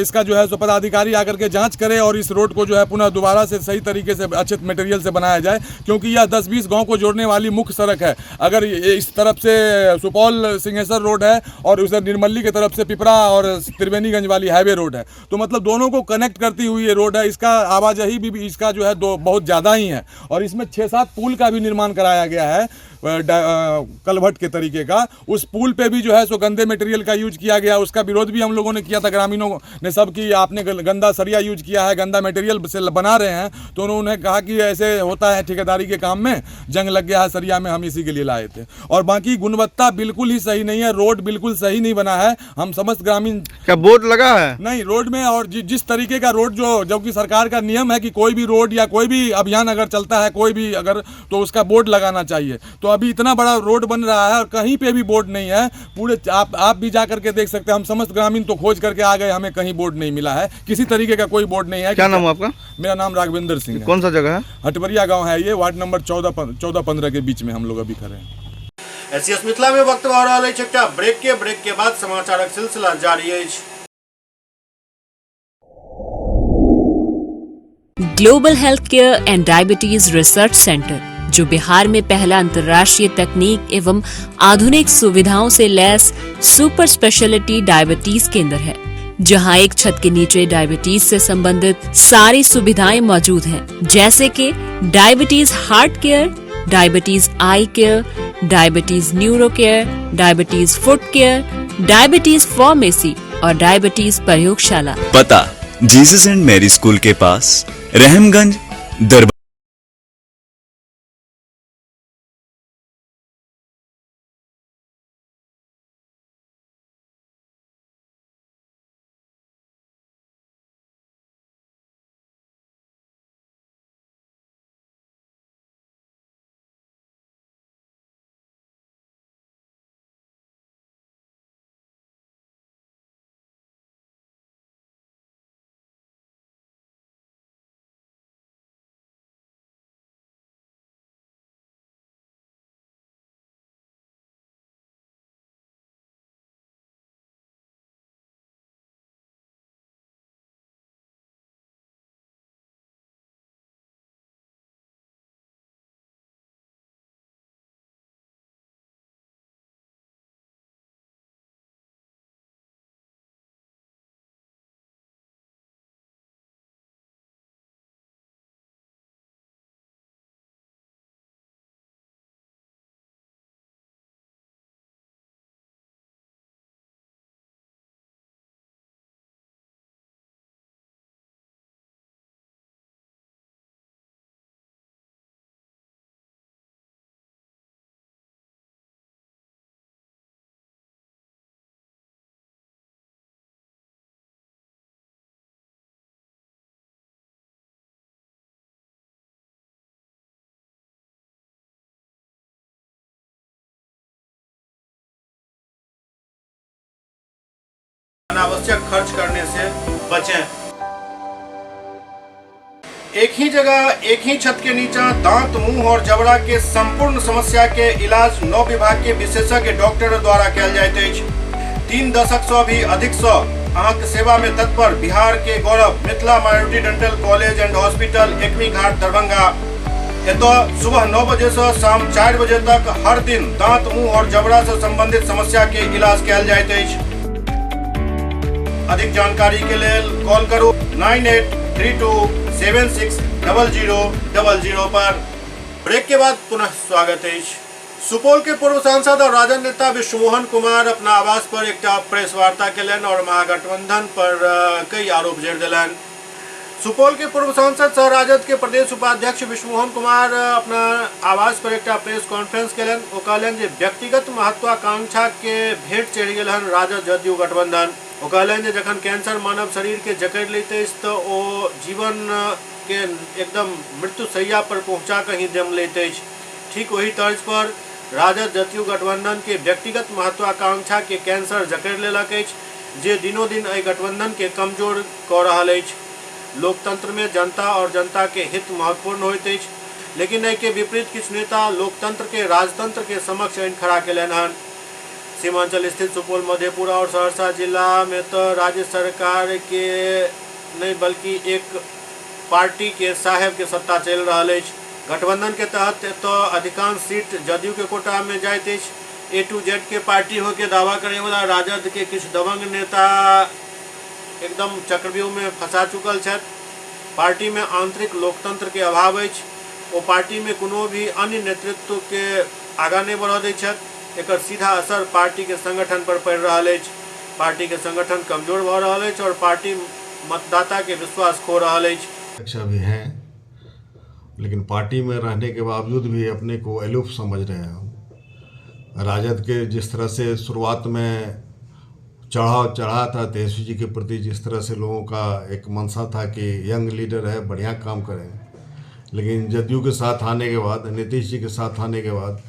इसका जो है सो पदाधिकारी आकर के जांच करे और इस रोड को जो है पुनः दोबारा से सही तरीके से अच्छे मटेरियल से बनाया जाए, क्योंकि यह 10-20 गांव को जोड़ने वाली मुख्य सड़क है। अगर इस तरफ से सुपौल सिंहेश्वर रोड है और उधर निर्मली की तरफ से पिपरा और त्रिवेणीगंज वाली हाईवे रोड है, तो मतलब दोनों को कनेक्ट करती हुई ये रोड है। इसका आवाजाही भी इसका जो है बहुत ज़्यादा ही है और इसमें 6-7 पुल का भी निर्माण कराया गया है कलभट के तरीके का। उस पुल पे भी जो है सो गंदे मटेरियल का यूज किया गया, उसका विरोध भी हम लोगों ने किया था, ग्रामीणों ने सब कि आपने गंदा सरिया यूज किया है, गंदा मटेरियल से बना रहे हैं। तो उन्होंने कहा कि ऐसे होता है ठेकेदारी के काम में, जंग लग गया है सरिया में, हम इसी के लिए लाए थे। और बाकी गुणवत्ता बिल्कुल ही सही नहीं है, रोड बिल्कुल सही नहीं बना है। हम समस्त ग्रामीण, क्या बोर्ड लगा है? नहीं, रोड में और जिस तरीके का रोड जो कि सरकार का नियम है कि कोई भी रोड या कोई भी अभियान अगर चलता है कोई भी अगर, तो उसका बोर्ड लगाना चाहिए। तो तो अभी इतना बड़ा रोड बन रहा है और कहीं पे भी बोर्ड नहीं है। पूरे आप भी जा करके देख सकते हैं, हम समस्त ग्रामीण तो खोज करके आ गए, हमें कहीं बोर्ड नहीं मिला है, किसी तरीके का कोई बोर्ड नहीं है। क्या नाम है आपका? मेरा नाम राघवेंद्र सिंह है। कौन सा जगह है? हटवरिया गाँव है ये, वार्ड नंबर 14-15 के बीच में हम लोग अभी खड़े हैं। एससीएस मिथिला में वक्त भऽ रहल अछि एकटा ब्रेक के बाद समाचारक सिलसिला जारी अछि। Global health care and diabetes research centre, जो बिहार में पहला अंतर्राष्ट्रीय तकनीक एवं आधुनिक सुविधाओं से लैस सुपर स्पेशलिटी डायबिटीज केंद्र है, जहां एक छत के नीचे डायबिटीज से संबंधित सारी सुविधाएं मौजूद हैं, जैसे कि diabetes heart care, diabetes eye care, diabetes neuro care, diabetes foot care, diabetes pharmacy और डायबिटीज प्रयोगशाला। पता जीसस एंड मैरी स्कूल के पास, रहमगंज, दरबार। अनावश्यक खर्च करने से बचें। एक ही जगह एक ही छत के नीचे दांत, मुंह और जबड़ा के संपूर्ण समस्या के इलाज 9 विभाग के विशेषज्ञ डॉक्टर द्वारा कयल जाइत अछि। 3 दशक से भी अधिक से अहाँक सेवा में तत्पर बिहार के गौरव Mithila minority dental college and hospital, Ekmi Ghat, Darbhanga. एतो सुबह 9 बजे से शाम 4 बजे तक हर दिन दांत, मुंह और जबड़ा से संबंधित समस्या के इलाज कयल जाइत अछि। अधिक जानकारी के लिए कॉल करो 9832760000 पर। ब्रेक के बाद पुनः स्वागत है। सुपौल के पूर्व सांसद और राजद नेता विष्णुमोहन कुमार अपना आवास पर एक प्रेस वार्ता केलन और महागठबंधन पर कई आरोप जोड़ दिलन। सुपौल के पूर्व सांसद सह राजद के प्रदेश उपाध्यक्ष विष्णुमोहन कुमार अपना आवास पर एक प्रेस कॉन्फ्रेंस केलन। ओ कहलन जे व्यक्तिगत महत्वाकांक्षा के भेंट चढ़ि गेल हन राजद जदयू गठबंधन। ओ कहलन जे जखन कैंसर मानव शरीर के जकड़ लैत अछि तऽ ओ जीवन के एकदम मृत्यु शैया पर पहुंचा कहीं दम लैत अछि। ठीक वही तर्ज पर राजद जदयू गठबंधन के व्यक्तिगत महत्वाकांक्षा के कैंसर जकड़ लेलक अछि, जे दिनों दिन एहि गठबंधन के कमजोर कऽ रहल अछि। लोकतंत्र में जनता और जनता के हित महत्वपूर्ण होइत अछि, लेकिन एहि के विपरीत किछु नेता लोकतंत्र के राजतंत्र के समक्ष आनि खड़ा केलनि हन। सीमांचल स्थित सुपौल, मधेपुरा और सहरसा जिला में तो राज्य सरकार के नहीं बल्कि एक पार्टी के साहेब के सत्ता चल रहा है। गठबंधन के तहत तो अधिकांश सीट जदयू के कोटा में जाइत अछि। A to Z के पार्टी हो के दावा करे वाला राजद के किछु दबंग नेता एकदम चक्रव्यूह में फंसा चुकल छथि। पार्टी में आंतरिक लोकतंत्र के अभाव अछि। ओ पार्टी में कोनो भी अन्य नेतृत्व के आगा नहीं बढ़ दै छथि। एकर सीधा असर पार्टी के संगठन पर पड़ रहा है। पार्टी के संगठन कमजोर भ रहा है और पार्टी मतदाता के विश्वास खो रहा है। अच्छा भी हैं, लेकिन पार्टी में रहने के बावजूद भी अपने को अलूफ समझ रहे हैं। राजद के जिस तरह से शुरुआत में चढ़ा था तेजस्वी जी के प्रति, जिस तरह से लोगों का एक मंशा था कि यंग लीडर है, बढ़िया काम करें, लेकिन जदयू के साथ आने के बाद, नीतीश जी के साथ आने के बाद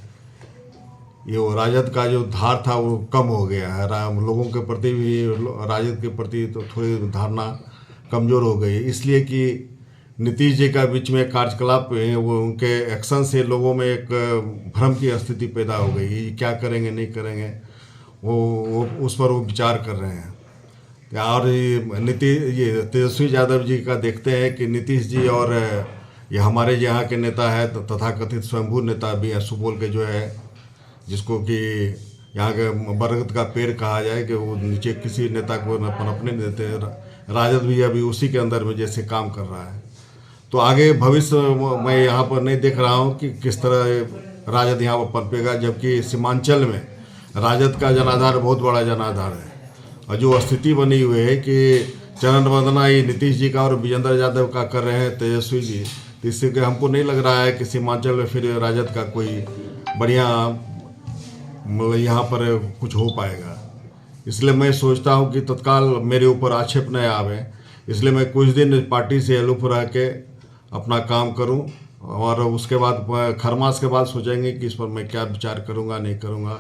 ये वो राजद का जो धार था वो कम हो गया है। लोगों के प्रति भी राजद के प्रति तो थोड़ी धारणा कमज़ोर हो गई, इसलिए कि नीतीश जी का बीच में कार्यकलाप वो उनके एक्शन से लोगों में एक भ्रम की स्थिति पैदा हो गई। ये क्या करेंगे नहीं करेंगे वो उस पर वो विचार कर रहे हैं। और ये तेजस्वी यादव जी का देखते हैं कि नीतीश जी और ये हमारे यहाँ के नेता है तथाकथित स्वयंभू नेता भी है सुपौल के, जो है जिसको कि यहाँ के बरगद का पेड़ कहा जाए कि वो नीचे किसी नेता को पनपने नहीं देते। राजद भी अभी उसी के अंदर में जैसे काम कर रहा है। तो आगे भविष्य मैं यहाँ पर नहीं देख रहा हूँ कि किस तरह राजद यहाँ पर पनपेगा, जबकि सीमांचल में राजद का जनाधार बहुत बड़ा जनाधार है। और जो स्थिति बनी हुई है कि चरण वंदना ये नीतीश जी का और विजेंद्र यादव का कर रहे हैं तेजस्वी जी, तो इससे कि हमको नहीं लग रहा है कि सीमांचल में फिर राजद का कोई बढ़िया यहाँ पर कुछ हो पाएगा। इसलिए मैं सोचता हूँ कि तत्काल मेरे ऊपर आक्षेप न आवे, इसलिए मैं कुछ दिन पार्टी से अलूफ रह के अपना काम करूँ और उसके बाद खरमास के बाद सोचेंगे कि इस पर मैं क्या विचार करूँगा नहीं करूँगा,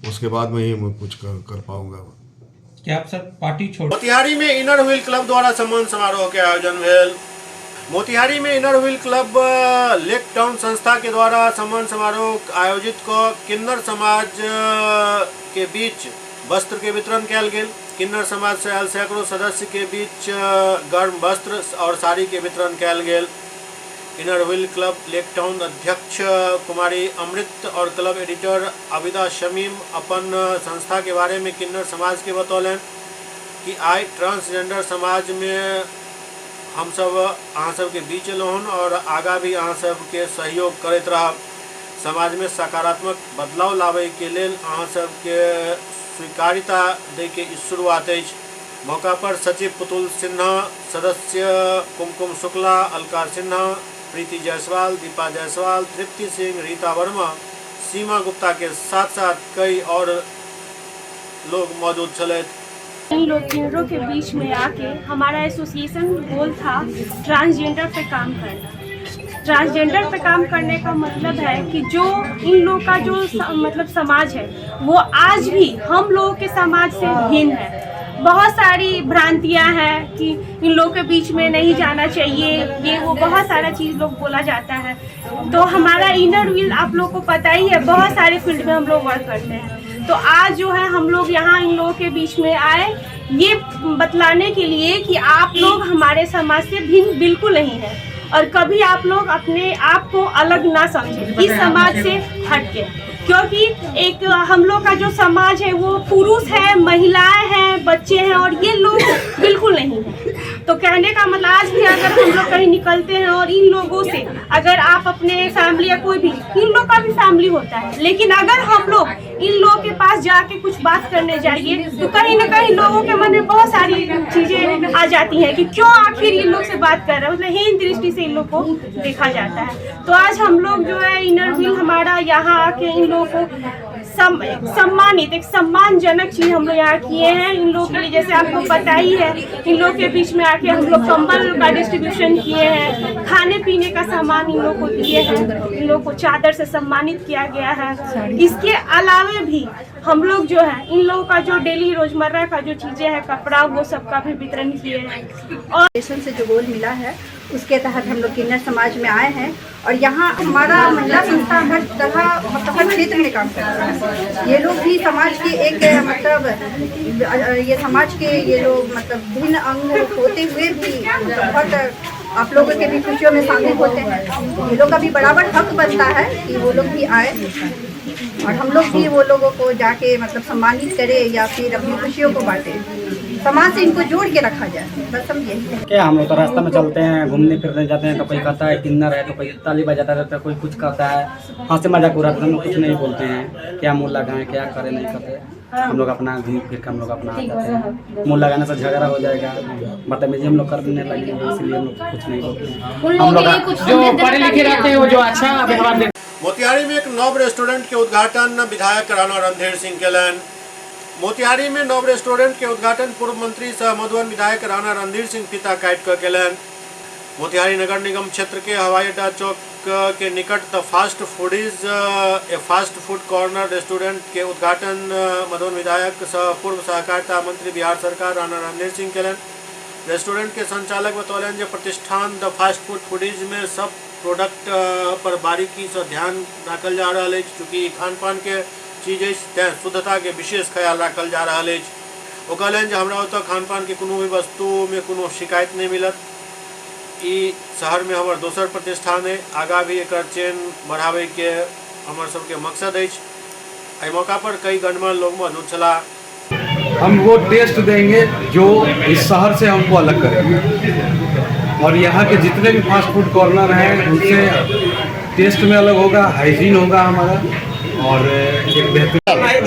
उसके बाद में ही मैं कुछ कर पाऊँगा। क्या आप सर पार्टी छोड़? मोतिहारी में इनर व्हील क्लब द्वारा सम्मान समारोह के आयोजन भेल। मोतिहारी में inner wheel club lake town संस्था के द्वारा सम्मान समारोह आयोजित को किन्नर समाज के बीच वस्त्र के वितरण किया गेल। किन्नर समाज से आयल सैकड़ों सदस्य के बीच गर्म वस्त्र और साड़ी के वितरण किया गेल। Inner wheel club lake town अध्यक्ष कुमारी अमृत और क्लब एडिटर आबिदा शमीम अपन संस्था के बारे में किन्नर समाज के बतौलन कि आई ट्रांसजेंडर समाज में हम सब अहाँ सब के बीच एलहन और आगा भी अहाँ सब के सहयोग करते रह। समाज में सकारात्मक बदलाव लावे के लेल अहाँ सब के स्वीकार्यता दे के शुरुआत है। मौका पर सचिव पुतुल सिन्हा, सदस्य कुमकुम शुक्ला, अलकार सिन्हा, प्रीति जायसवाल, दीपा जायसवाल, तृप्ति सिंह, रीता वर्मा, सीमा गुप्ता के साथ साथ कई और लोग मौजूद चले। इन लोगों के बीच में आके हमारा एसोसिएशन गोल था ट्रांसजेंडर पे काम करना। ट्रांसजेंडर पे काम करने का मतलब है कि जो इन लोगों का जो मतलब समाज है वो आज भी हम लोगों के समाज से भिन्न है। बहुत सारी भ्रांतियां हैं कि इन लोगों के बीच में नहीं जाना चाहिए, ये वो बहुत सारा चीज़ लोग बोला जाता है। तो हमारा इनर व्हील आप लोग को पता ही है, बहुत सारे फील्ड में हम लोग वर्क करते हैं। तो आज जो है हम लोग यहाँ इन लोगों के बीच में आए ये बतलाने के लिए कि आप लोग हमारे समाज से भिन्न बिल्कुल नहीं है और कभी आप लोग अपने आप को अलग ना समझें इस समाज से हट के, क्योंकि एक हम लोग का जो समाज है वो पुरुष है, महिलाएं हैं, बच्चे हैं और ये लोग बिल्कुल नहीं है। तो कहने का मतलब आज भी अगर हम लोग कहीं निकलते हैं और इन लोगों से अगर आप अपने फैमिली या कोई भी, इन लोग का भी फैमिली होता है, लेकिन अगर हम लोग इन लोगों के पास जाके कुछ बात करने जाइए तो कहीं ना कहीं लोगों के मन में बहुत सारी चीजें आ जाती हैं कि क्यों आखिर इन लोग से बात कर रहे हैं, मतलब हीन दृष्टि से इन लोग को देखा जाता है। तो आज हम लोग जो है इनर व्हील हमारा यहाँ आके इन लोगों को सम्मानित एक सम्मानजनक चीज हम लोग यहाँ किए हैं इन लोगों के लिए। जैसे आपको पता ही है इन लोग के बीच में आके हम लोग कंबल का डिस्ट्रीब्यूशन किए हैं, खाने पीने का सामान इन लोग को दिए हैं, इन लोग को चादर से सम्मानित किया गया है। इसके अलावे भी हम लोग जो है इन लोगों का जो डेली रोजमर्रा का जो चीजें हैं, कपड़ा, वो सब का भी वितरण किए हैं। और से जो गोल मिला है उसके तहत हम लोग किन्नर समाज में आए हैं और यहाँ हमारा महिला संस्था हर तरह मतलब हर क्षेत्र में काम करता है। ये लोग भी समाज के एक मतलब ये समाज के ये लोग मतलब भिन्न अंग होते हुए भी बहुत आप लोगों के भी खुशियों में शामिल होते हैं। ये लोग का भी बराबर हक बनता है कि वो लोग भी आए और हम लोग भी वो लोगों को जाके मतलब सम्मानित करें या फिर अपनी खुशियों को बांटें, समाज से इनको जोड़ के रखा जाए, बस हम यही क्या। हम लोग तो रास्ता में चलते हैं, घूमने फिरने जाते हैं, तो कोई कहता है किन्नर है, तो कोई ताली बजाता रहता है, कोई कुछ कहता है, हंसी मजाक उड़ाते हैं, हम लोग कुछ नहीं बोलते हैं, क्या मुँह लगाएं क्या करें नहीं करते। हम लोग अपना घूम फिर के हम लोग अपना आ जाते हैं। मुँह लगाने से झगड़ा हो जाएगा, बदतमीजी हम लोग करने लगेंगे, इसलिए हम लोग कुछ नहीं बोलते हैं। हम लोग जो पढ़े लिखे रहते हैं वो जो अच्छा व्यवहार देते। मोतिहारी में एक नव रेस्टोरेंट के उद्घाटन विधायक राणा रणधीर सिंह केलन। मोतिहारी में नव रेस्टोरेंट के उद्घाटन पूर्व मंत्री सह मधुबन विधायक राणा रणधीर सिंह पिता काटि कऽ केलन। मोतिहारी नगर निगम क्षेत्र के हवाई अड्डा चौक के निकट the fast foodies A fast food corner restaurant के उद्घाटन मधुबन विधायक सह पूर्व सहकारिता मंत्री बिहार सरकार राणा रणधीर सिंह केलन। रेस्टोरेंट के संचालक बतौलन जे प्रतिष्ठान द फास्ट फूड फूडीज में सब प्रोडक्ट पर बारीकी से ध्यान रखल जा रहा है, चूँकि खान पान के चीज तैं शुद्धता के विशेष ख्याल रखल जा रहा है। वो कहलन जे हमरा ओतऽ खान पान के कोनो भी वस्तु में कोनो शिकायत नहीं मिलत। ई शहर में हमार दोसर प्रतिष्ठान है, आगा भी एक चेन बढ़ावे के हमार सबके मकसद है। एहि मौका पर कई गणमान्य लोग मौजूद छला। हम वो टेस्ट देंगे जो इस शहर से हमको अलग करेगा, और यहाँ के जितने भी फास्ट फूड कॉर्नर हैं उनसे टेस्ट में अलग होगा, हाइजीन होगा हमारा, और एक बेहतर।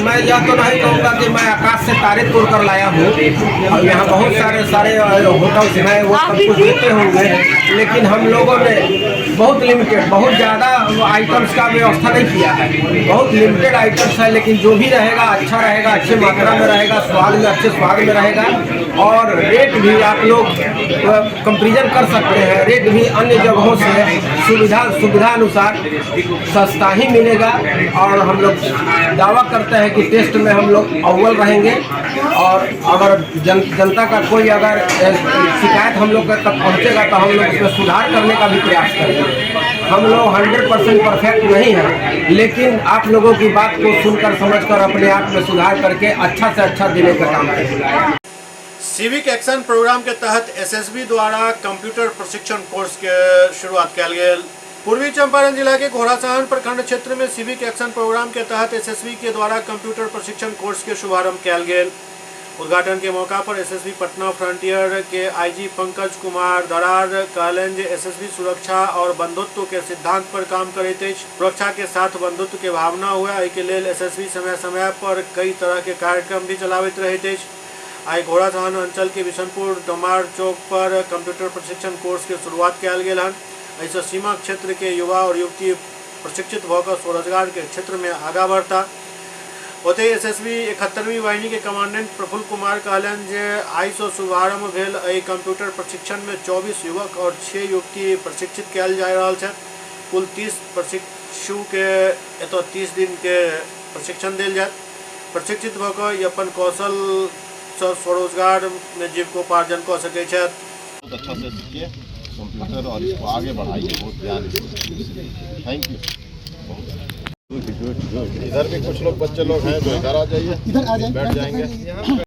मैं यह तो नहीं कहूँगा कि मैं आकाश से तारे तोड़ कर लाया हूँ, और यहाँ बहुत सारे होटल्स हैं वो सब कुछ देते होंगे, लेकिन हम लोगों ने बहुत लिमिटेड, बहुत ज़्यादा आइटम्स का व्यवस्था नहीं किया है। बहुत लिमिटेड आइटम्स है, लेकिन जो भी रहेगा अच्छा रहेगा, अच्छे मात्रा में रहेगा, स्वाद में अच्छे स्वाद में रहेगा, और रेट भी आप लोग कंपेरिजन कर सकते हैं। रेट भी अन्य जगहों से सुविधा अनुसार सस्ता ही मिलेगा, और हम लोग दावा करते हैं कि टेस्ट में हम लोग अव्वल रहेंगे। और अगर जनता का कोई अगर शिकायत हम लोग तक पहुंचेगा तो हम लोग उसमें सुधार करने का भी प्रयास करेंगे। हम लोग 100% परफेक्ट नहीं हैं, लेकिन आप लोगों की बात को सुनकर समझकर अपने आप में सुधार करके अच्छा से अच्छा देने का काम करेंगे। सिविक एक्शन प्रोग्राम के तहत एसएसबी द्वारा कंप्यूटर प्रशिक्षण कोर्स के शुरुआत कल गेल। पूर्वी चंपारण जिला के घोड़ासहन प्रखंड क्षेत्र में सिविक एक्शन प्रोग्राम के तहत एसएसबी के द्वारा कंप्यूटर प्रशिक्षण कोर्स के शुभारंभ कल गेल। उद्घाटन के मौका पर एसएसबी पटना फ्रंटियर के आईजी पंकज कुमार दरार कहलन जे एसएसबी सुरक्षा और बंधुत्व के सिद्धांत पर काम करैत अछि। सुरक्षा के साथ बंधुत्व के भावना हुए, एहि के लेल एसएसबी समय समय पर कई तरह के कार्यक्रम भी चलावैत रहैत अछि। आई घोड़ासहन अंचल के बिशनपुर डमार चौक पर कंप्यूटर प्रशिक्षण कोर्स के शुरुआत कल गेल हन। ऐसे सीमा क्षेत्र के युवा और युवती प्रशिक्षित होकर स्वरोजगार के क्षेत्र में आगा बढ़ता। ओते एसएसबी 71वीं वाहिनी के कमांडेंट प्रफुल्ल कुमार कहलन जे आई से शुभारंभ भेल एहि कंप्यूटर प्रशिक्षण में 24 युवक और 6 युवती प्रशिक्षित कयल जा रहल छै। कुल 30 प्रशिक्षु के एतऽ 30 दिन के प्रशिक्षण देल जायत। प्रशिक्षित होकर ई अपन कौशल से स्वरोजगार में जीविकोपार्जन कर सकै छथि। बहुत अच्छा से सीखिए कंप्यूटर और इसको आगे बढ़ाइए, बहुत ध्यान दीजिए। Thank you. इधर भी कुछ लोग बच्चे लोग हैं जो इधर आ जाइए, इधर आ जाइए, बैठ जाएंगे।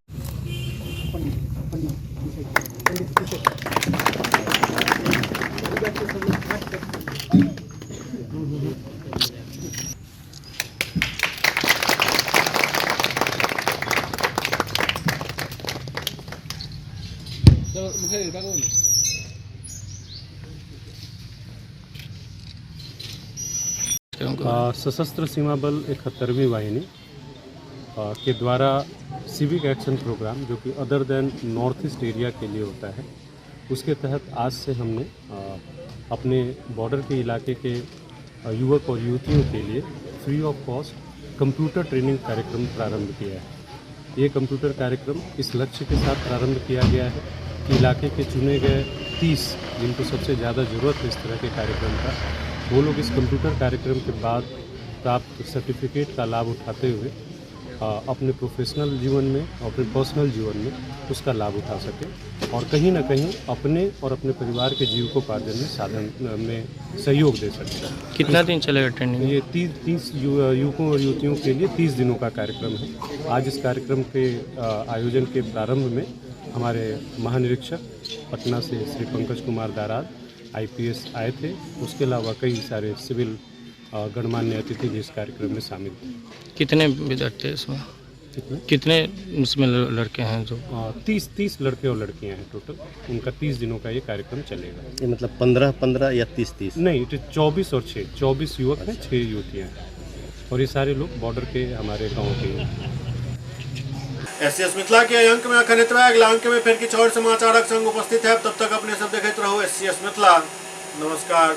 सशस्त्र सीमा बल 71वीं वाहिनी के द्वारा सिविक एक्शन प्रोग्राम, जो कि other than north east area के लिए होता है, उसके तहत आज से हमने अपने बॉर्डर के इलाके के युवक और युवतियों के लिए free of cost computer training कार्यक्रम प्रारंभ किया है। ये कंप्यूटर कार्यक्रम इस लक्ष्य के साथ प्रारंभ किया गया है कि इलाके के चुने गए 30 जिनको सबसे ज़्यादा ज़रूरत है इस तरह के कार्यक्रम का, वो लोग इस कंप्यूटर कार्यक्रम के बाद प्राप्त सर्टिफिकेट का लाभ उठाते हुए अपने प्रोफेशनल जीवन में, अपने पर्सनल जीवन में उसका लाभ उठा सके और कहीं ना कहीं अपने और अपने परिवार के जीविकोपार्जन में साधन में सहयोग दे सके। कितना दिन चलेगा ट्रेनिंग? ये 30 युवकों और युवतियों के लिए 30 दिनों का कार्यक्रम है। आज इस कार्यक्रम के आयोजन के प्रारंभ में हमारे महानिरीक्षक पटना से श्री पंकज कुमार दाराद IPS आए थे। उसके अलावा कई सारे सिविल गणमान्य अतिथि इस कार्यक्रम में शामिल थे। कितने विद्यार्थी इसमें? कितने इसमें लड़के हैं? जो 30 लड़के और लड़कियां हैं टोटल। उनका 30 दिनों का ये कार्यक्रम चलेगा। ये मतलब 15 या 30? नहीं, 24 और 6, 24 युवक हैं, 6 युवतियाँ हैं, और ये सारे लोग बॉर्डर के हमारे गाँव के हैं। एससीएस मिथिला के अंक में अखन इतना। अगला अंक में फिर किछु और समाचारक संग उपस्थित है। तब तक अपने सब देखते रहो एससीएस मिथिला। नमस्कार।